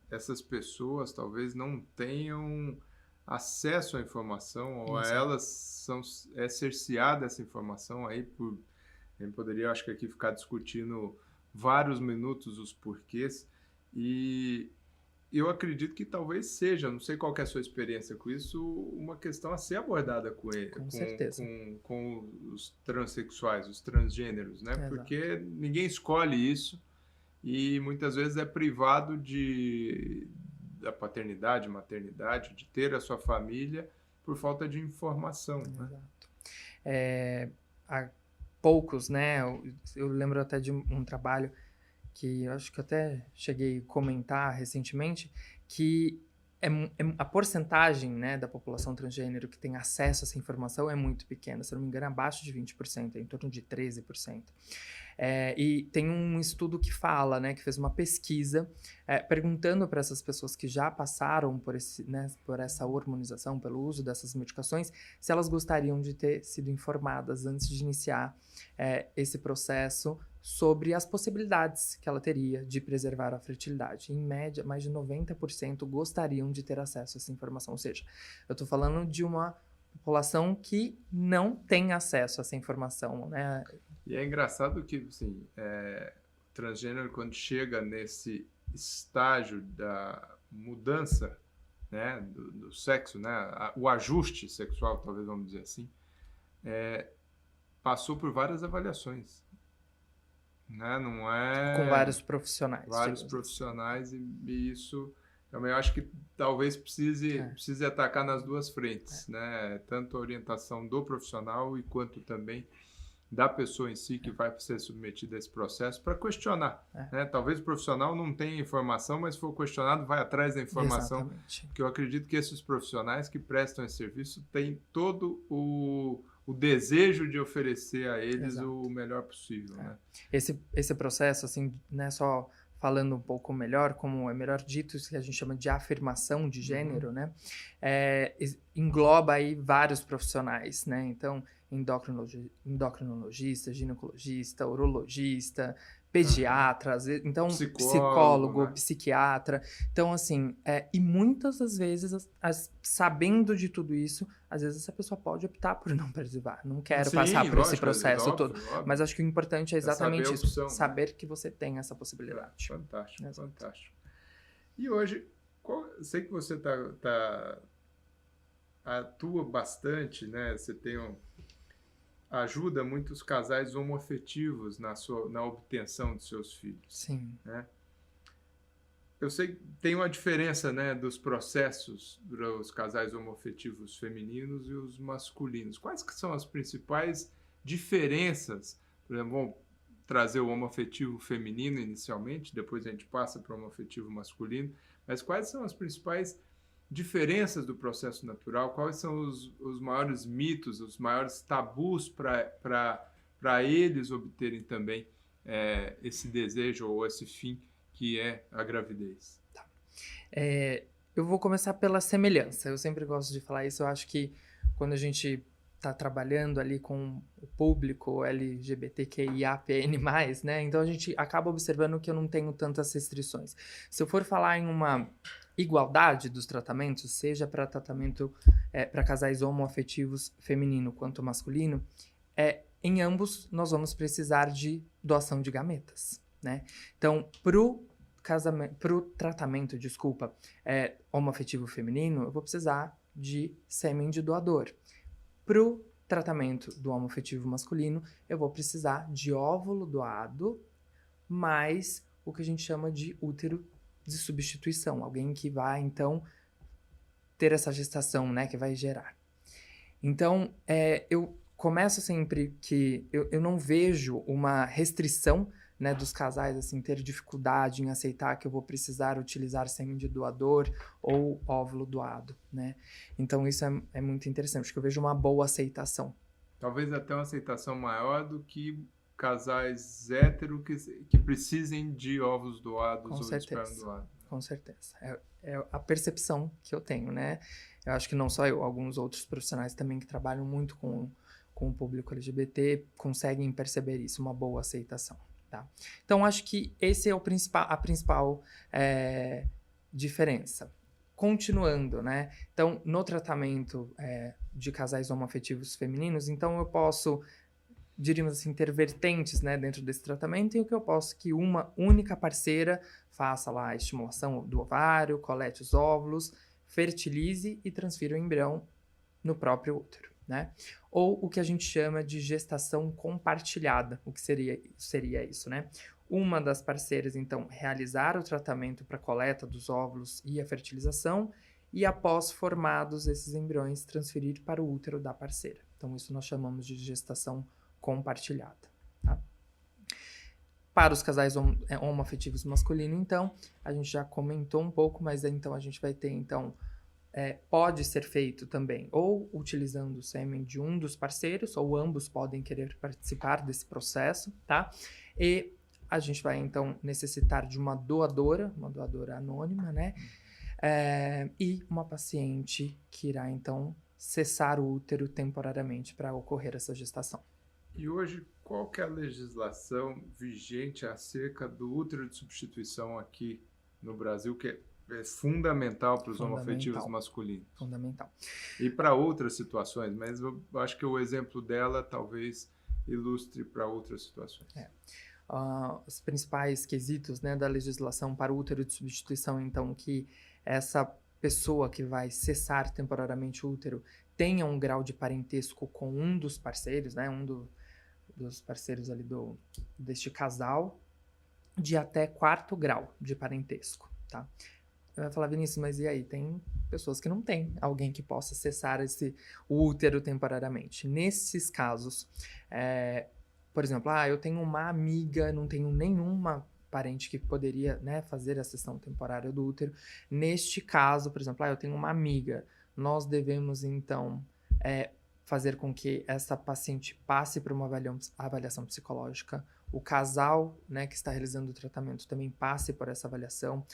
essas pessoas talvez não tenham acesso à informação, ou a elas é cerceada essa informação aí por... A gente poderia, acho que aqui, ficar discutindo vários minutos os porquês, e eu acredito que talvez seja, não sei qual que é a sua experiência com isso, uma questão a ser abordada com os transexuais, os transgêneros, né? Exato. Porque ninguém escolhe isso e muitas vezes é privado da paternidade, maternidade, de ter a sua família por falta de informação, né? Exato. Poucos, né? Eu lembro até de um trabalho que eu acho que eu até cheguei a comentar recentemente, que a porcentagem, né, da população transgênero que tem acesso a essa informação é muito pequena, se não me engano, é abaixo de 20%, é em torno de 13%. E tem um estudo que fala, né, que fez uma pesquisa perguntando para essas pessoas que já passaram por essa hormonização, pelo uso dessas medicações, se elas gostariam de ter sido informadas antes de iniciar esse processo sobre as possibilidades que ela teria de preservar a fertilidade. Em média, mais de 90% gostariam de ter acesso a essa informação. Ou seja, eu estou falando de uma população que não tem acesso a essa informação, né? E é engraçado que, assim, o transgênero, quando chega nesse estágio da mudança, né, do sexo, né, o ajuste sexual, talvez vamos dizer assim, passou por várias avaliações, né? Não é... Com vários profissionais. Vários profissionais, e isso também eu acho que talvez precise atacar nas duas frentes, né? Tanto a orientação do profissional e quanto também da pessoa em si que vai ser submetida a esse processo para questionar, né? Talvez o profissional não tenha informação, mas se for questionado, vai atrás da informação. Exatamente. Porque eu acredito que esses profissionais que prestam esse serviço têm todo o desejo de oferecer a eles o melhor possível, né? Esse processo, assim, né, só falando um pouco melhor, como é melhor dito, isso que a gente chama de afirmação de gênero, né? Engloba aí vários profissionais, né? Então, endocrinologista, ginecologista, urologista, pediatra, então psicólogo, né? Psiquiatra. Então, assim, e muitas das vezes, sabendo de tudo isso, às vezes essa pessoa pode optar por não preservar. Não quero passar por esse processo todo. Óbvio. Mas acho que o importante é exatamente isso, opção, saber, né, que você tem essa possibilidade. Fantástico, fantástico. E hoje, sei que você atua bastante, né? Você ajuda muitos casais homoafetivos na obtenção de seus filhos. Sim. Né? Eu sei que tem uma diferença, né, dos processos dos casais homoafetivos femininos e os masculinos. Quais que são as principais diferenças? Por exemplo, vamos trazer o homoafetivo feminino inicialmente, depois a gente passa para o homoafetivo masculino. Mas quais são as principais diferenças do processo natural? Quais são os maiores mitos, os maiores tabus para eles obterem também esse desejo ou esse fim que é a gravidez? Tá. Eu vou começar pela semelhança. Eu sempre gosto de falar isso. Eu acho que quando a gente tá trabalhando ali com o público LGBTQIAPN+, né? Então a gente acaba observando que eu não tenho tantas restrições. Se eu for falar em uma igualdade dos tratamentos, seja para tratamento para casais homoafetivos feminino quanto masculino, em ambos nós vamos precisar de doação de gametas, né? Então, pro tratamento, homoafetivo feminino, eu vou precisar de sêmen de doador. Pro tratamento do homoafetivo masculino, eu vou precisar de óvulo doado, mais o que a gente chama de útero de substituição. Alguém que vai, então, ter essa gestação, né? Que vai gerar. Então, eu começo sempre que eu não vejo uma restrição, né, dos casais, assim, ter dificuldade em aceitar que eu vou precisar utilizar sêmen de doador ou óvulo doado, né? Então, isso é muito interessante, porque eu vejo uma boa aceitação. Talvez até uma aceitação maior do que casais héteros que precisem de ovos doados ou de esperma doado. Com certeza. É a percepção que eu tenho, né? Eu acho que não só eu, alguns outros profissionais também que trabalham muito com o público LGBT conseguem perceber isso, uma boa aceitação, tá? Então, acho que esse é a principal diferença. Continuando, né? Então, no tratamento de casais homoafetivos femininos, então eu posso, diríamos assim, ter vertentes, né, dentro desse tratamento, em que eu posso que uma única parceira faça lá a estimulação do ovário, colete os óvulos, fertilize e transfira o embrião no próprio útero, né? Ou o que a gente chama de gestação compartilhada. O que seria isso, né? Uma das parceiras, então, realizar o tratamento para a coleta dos óvulos e a fertilização, e após formados esses embriões, transferir para o útero da parceira. Então, isso nós chamamos de gestação compartilhada. Tá? Para os casais homoafetivos masculinos, então, a gente já comentou um pouco, mas então a gente vai ter, então, pode ser feito também ou utilizando o sêmen de um dos parceiros, ou ambos podem querer participar desse processo, tá? E a gente vai, então, necessitar de uma doadora anônima, né? E uma paciente que irá, então, cessar o útero temporariamente para ocorrer essa gestação. E hoje, qual que é a legislação vigente acerca do útero de substituição aqui no Brasil, que é fundamental para os homoafetivos masculinos? Fundamental. E para outras situações, mas eu acho que o exemplo dela talvez ilustre para outras situações. Os principais quesitos, né, da legislação para o útero de substituição, então, que essa pessoa que vai cessar temporariamente o útero tenha um grau de parentesco com um dos parceiros, né, dos parceiros ali deste casal, de até 4º grau de parentesco, tá? Você vai falar, Vinícius, mas e aí? Tem pessoas que não têm alguém que possa cessar o útero temporariamente. Nesses casos, por exemplo, eu tenho uma amiga, não tenho nenhuma parente que poderia, né, fazer a cessão temporária do útero. Neste caso, por exemplo, eu tenho uma amiga, nós devemos, então, fazer com que essa paciente passe por uma avaliação psicológica. O casal, né, que está realizando o tratamento também passe por essa avaliação.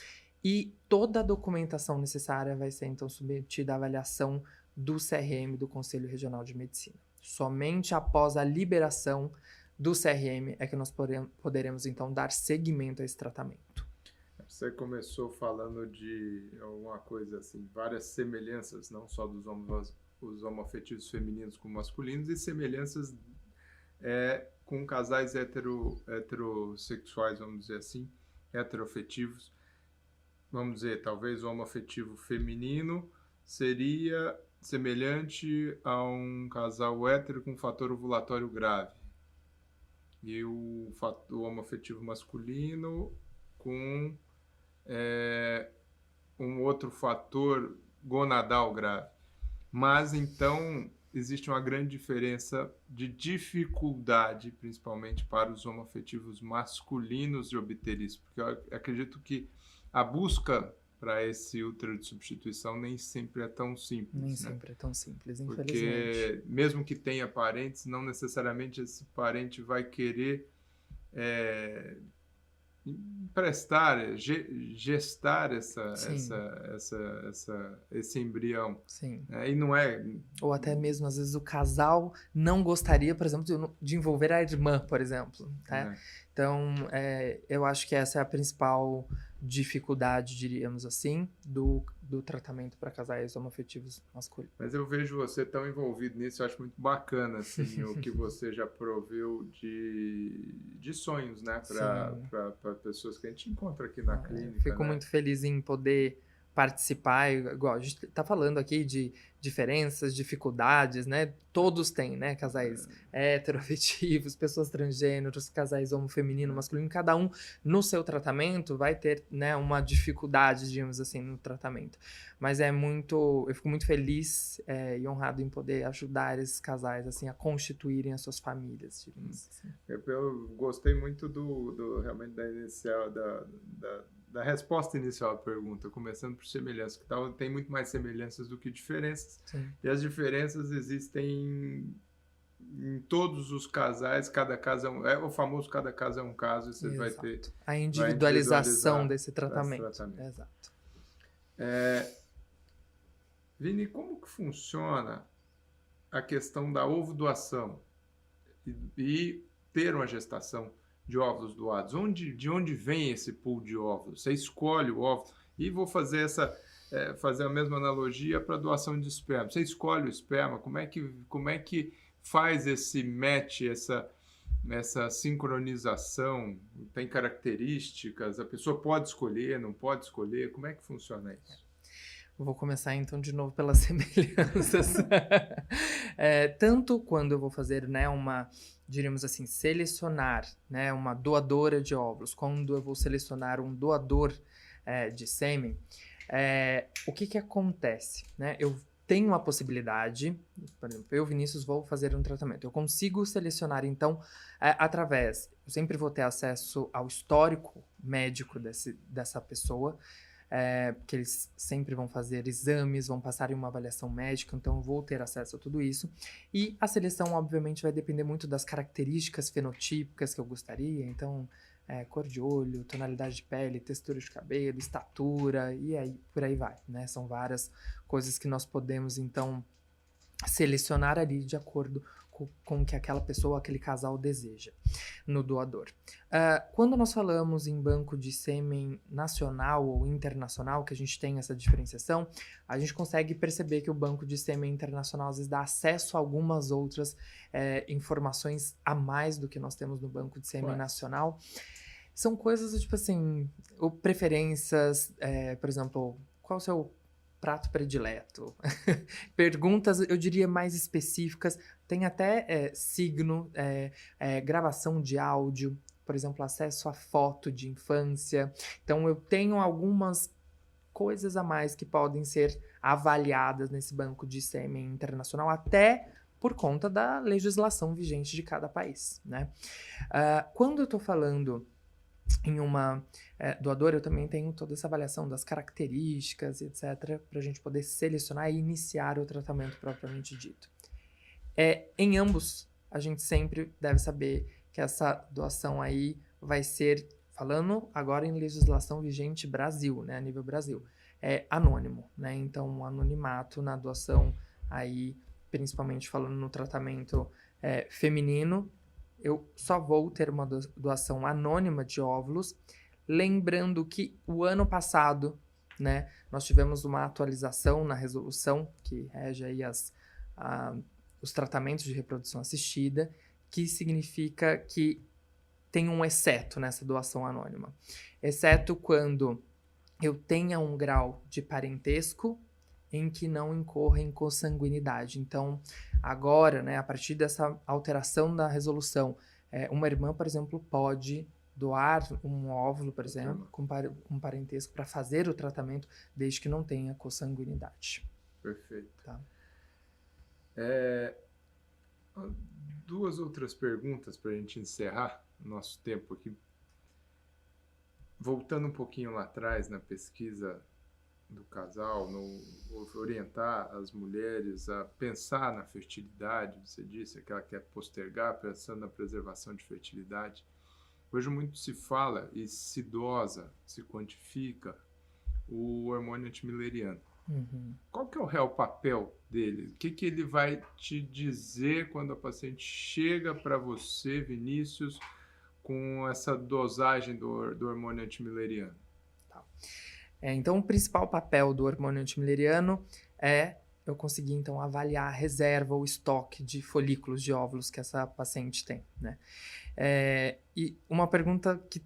E toda a documentação necessária vai ser, então, submetida à avaliação do CRM, do Conselho Regional de Medicina. Somente após a liberação do CRM é que nós poderemos, então, dar seguimento a esse tratamento. Você começou falando de alguma coisa assim, várias semelhanças, não só dos os homoafetivos femininos com masculinos, e semelhanças com casais heterossexuais, vamos dizer assim, heteroafetivos. Vamos dizer, talvez o homoafetivo feminino seria semelhante a um casal hétero com fator ovulatório grave. E o homoafetivo masculino com um outro fator gonadal grave. Mas, então, existe uma grande diferença de dificuldade, principalmente para os homoafetivos masculinos, de obter isso. Porque eu acredito que a busca para esse útero de substituição nem sempre é tão simples. Nem sempre é tão simples, infelizmente. Porque, mesmo que tenha parentes, não necessariamente esse parente vai querer emprestar, gestar Sim, esse embrião. sim. E não é... Ou até mesmo, às vezes, o casal não gostaria, por exemplo, de envolver a irmã, por exemplo, tá? né? Então, eu acho que essa é a principal dificuldade, diríamos assim, do tratamento para casais homoafetivos masculinos. Mas eu vejo você tão envolvido nisso, eu acho muito bacana, assim, o que você já proveu de sonhos, né, Sim. para pessoas que a gente encontra aqui na clínica, Fico né? muito feliz em poder participar, igual a gente tá falando aqui de diferenças, dificuldades, né? Todos têm, né? Casais heteroafetivos, pessoas transgêneros, casais homofeminino, masculino, cada um no seu tratamento vai ter, né, uma dificuldade, digamos assim, no tratamento. Mas eu fico muito feliz e honrado em poder ajudar esses casais, assim, a constituírem as suas famílias, digamos assim. Eu gostei muito realmente da resposta inicial à pergunta, começando por semelhanças, que tem muito mais semelhanças do que diferenças. Sim. E as diferenças existem em todos os casais, cada caso é o famoso cada caso é um caso, e você vai ter a vai individualização individualizar desse tratamento. tratamento. Exato. Vini, como que funciona a questão da ovo-doação e ter uma gestação de óvulos doados? De onde vem esse pool de óvulos? Você escolhe o óvulo. E vou fazer fazer a mesma analogia para doação de esperma. Você escolhe o esperma, como é que faz esse match, essa sincronização? Tem características? A pessoa pode escolher, não pode escolher? Como é que funciona isso? Vou começar então de novo pelas semelhanças. Tanto quando eu vou fazer, né, diríamos assim, selecionar, né, uma doadora de óvulos, quando eu vou selecionar um doador de sêmen, o que acontece, né? Eu tenho a possibilidade, por exemplo, eu, Vinícius, vou fazer um tratamento. Eu consigo selecionar, então, eu sempre vou ter acesso ao histórico médico dessa pessoa, porque eles sempre vão fazer exames, vão passar em uma avaliação médica, então eu vou ter acesso a tudo isso. E a seleção, obviamente, vai depender muito das características fenotípicas que eu gostaria, então, cor de olho, tonalidade de pele, textura de cabelo, estatura, e aí por aí vai, né? São várias coisas que nós podemos, então, selecionar ali de acordo com o que aquela pessoa, aquele casal deseja no doador. Quando nós falamos em banco de sêmen nacional ou internacional, que a gente tem essa diferenciação, a gente consegue perceber que o banco de sêmen internacional às vezes dá acesso a algumas outras informações a mais do que nós temos no banco de sêmen nacional. São coisas tipo assim, preferências, por exemplo, qual o seu prato predileto? Perguntas, eu diria, mais específicas. Tem até signo, gravação de áudio, por exemplo, acesso a foto de infância. Então, eu tenho algumas coisas a mais que podem ser avaliadas nesse banco de sêmen internacional, até por conta da legislação vigente de cada país, né? Quando eu estou falando em uma doadora, eu também tenho toda essa avaliação das características, etc., para a gente poder selecionar e iniciar o tratamento propriamente dito. Em ambos, a gente sempre deve saber que essa doação aí vai ser, falando agora em legislação vigente Brasil, né, a nível Brasil, anônimo, né? Então, um anonimato na doação aí, principalmente falando no tratamento feminino, eu só vou ter uma doação anônima de óvulos, lembrando que o ano passado, né, nós tivemos uma atualização na resolução que rege aí os tratamentos de reprodução assistida, que significa que tem um exceto nessa doação anônima. Exceto quando eu tenha um grau de parentesco em que não incorra em consanguinidade. Então, agora, né, a partir dessa alteração da resolução, uma irmã, por exemplo, pode doar um óvulo, por exemplo, com parentesco para fazer o tratamento, desde que não tenha consanguinidade. Perfeito. Tá? Duas outras perguntas para a gente encerrar o nosso tempo aqui. Voltando um pouquinho lá atrás na pesquisa do casal, orientar as mulheres a pensar na fertilidade, você disse que ela quer postergar, pensando na preservação de fertilidade. Hoje muito se fala e se dosa, se quantifica o hormônio antimileriano. Qual que é o real papel dele? O que ele vai te dizer quando a paciente chega para você, Vinícius, com essa dosagem do hormônio antimileriano? Então, o principal papel do hormônio antimileriano é eu conseguir, então, avaliar a reserva, o estoque de folículos de óvulos que essa paciente tem, né? E uma pergunta que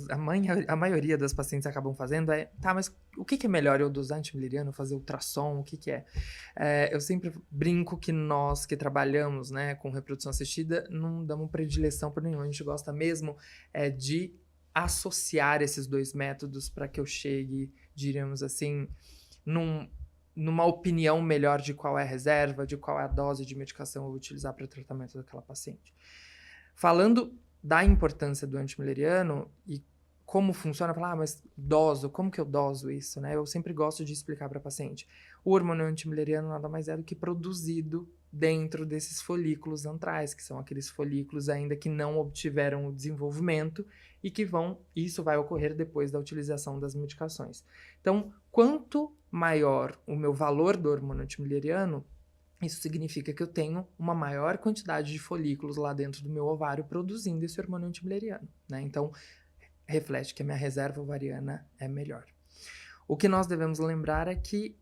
a maioria das pacientes acabam fazendo é, tá, mas o que é melhor, eu dosar antimileriano, fazer ultrassom, o que é? Eu sempre brinco que nós que trabalhamos, né, com reprodução assistida, não damos predileção por nenhum, a gente gosta mesmo de associar esses dois métodos para que eu chegue, diríamos assim, numa opinião melhor de qual é a reserva, de qual é a dose de medicação eu vou utilizar para o tratamento daquela paciente. Falando da importância do antimileriano e como funciona, falar, mas como que eu doso isso, né? Eu sempre gosto de explicar para a paciente. O hormônio antimileriano nada mais é do que produzido dentro desses folículos antrais, que são aqueles folículos ainda que não obtiveram o desenvolvimento e que isso vai ocorrer depois da utilização das medicações. Então, quanto maior o meu valor do hormônio antimileriano, isso significa que eu tenho uma maior quantidade de folículos lá dentro do meu ovário produzindo esse hormônio antimileriano, né? Então, reflete que a minha reserva ovariana é melhor. O que nós devemos lembrar é que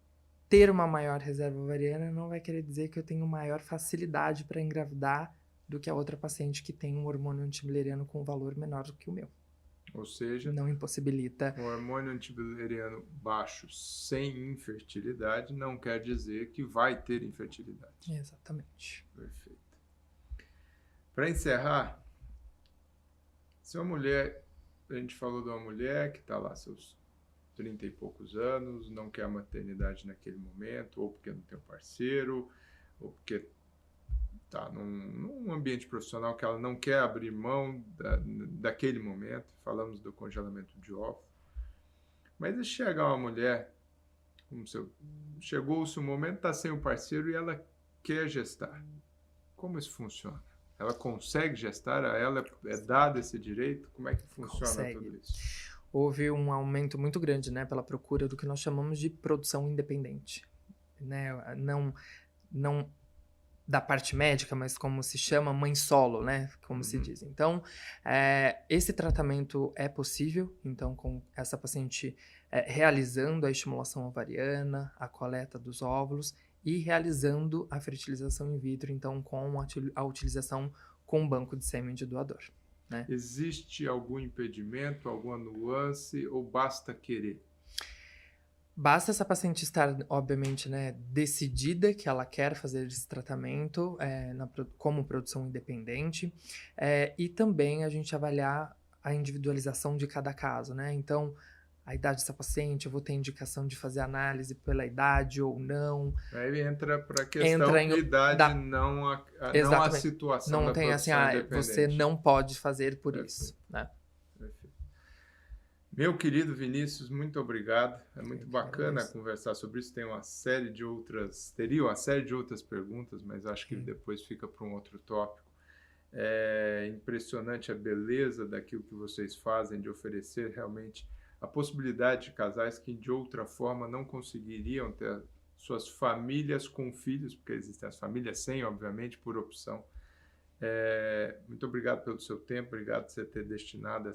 ter uma maior reserva ovariana não vai querer dizer que eu tenho maior facilidade para engravidar do que a outra paciente que tem um hormônio antimileriano com um valor menor do que o meu. Ou seja, não impossibilita. Um hormônio antimileriano baixo sem infertilidade não quer dizer que vai ter infertilidade. Exatamente. Perfeito. Para encerrar, se uma mulher, a gente falou de uma mulher que está lá seus 30 e poucos anos, não quer a maternidade naquele momento, ou porque não tem um parceiro, ou porque está num ambiente profissional que ela não quer abrir mão daquele momento, falamos do congelamento de óvulos. Mas se chegar uma mulher, chegou-se o momento, está sem o parceiro e ela quer gestar, como isso funciona? Ela consegue gestar? A ela é dado esse direito? Como é que funciona tudo isso? Houve um aumento muito grande, né, pela procura do que nós chamamos de produção independente, né? Não da parte médica, mas como se chama mãe solo, né, como se diz. Então, esse tratamento é possível, então, com essa paciente realizando a estimulação ovariana, a coleta dos óvulos e realizando a fertilização in vitro, então, com a utilização com banco de sêmen de doador. Né? Existe algum impedimento, alguma nuance ou basta querer? Basta essa paciente estar, obviamente, né, decidida que ela quer fazer esse tratamento como produção independente e também a gente avaliar a individualização de cada caso, né? Então, a idade dessa paciente, eu vou ter indicação de fazer análise pela idade ou não. Aí entra para a questão de idade, não a situação não da tem assim, você não pode fazer por isso, né? Perfeito. Meu querido Vinícius, muito obrigado. É muito bacana conversar sobre isso. Teria uma série de outras perguntas, mas acho que depois fica para um outro tópico. É impressionante a beleza daquilo que vocês fazem, de oferecer realmente a possibilidade de casais que de outra forma não conseguiriam ter suas famílias com filhos, porque existem as famílias sem, obviamente, por opção. Muito obrigado pelo seu tempo, obrigado por você ter destinado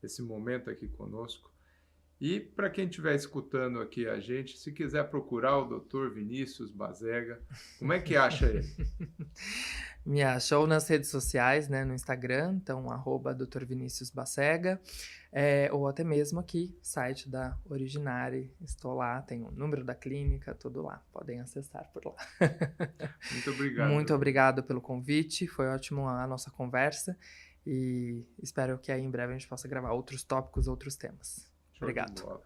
esse momento aqui conosco. E para quem estiver escutando aqui a gente, se quiser procurar o Dr. Vinícius Basega, como é que acha ele? Me achou nas redes sociais, né, no Instagram, então @Dr. Vinícius Basega, ou até mesmo aqui, site da Originari, estou lá, tem o número da clínica, tudo lá, podem acessar por lá. Muito obrigado. Muito obrigado pelo convite, foi ótimo a nossa conversa e espero que aí em breve a gente possa gravar outros tópicos, outros temas. Obrigado.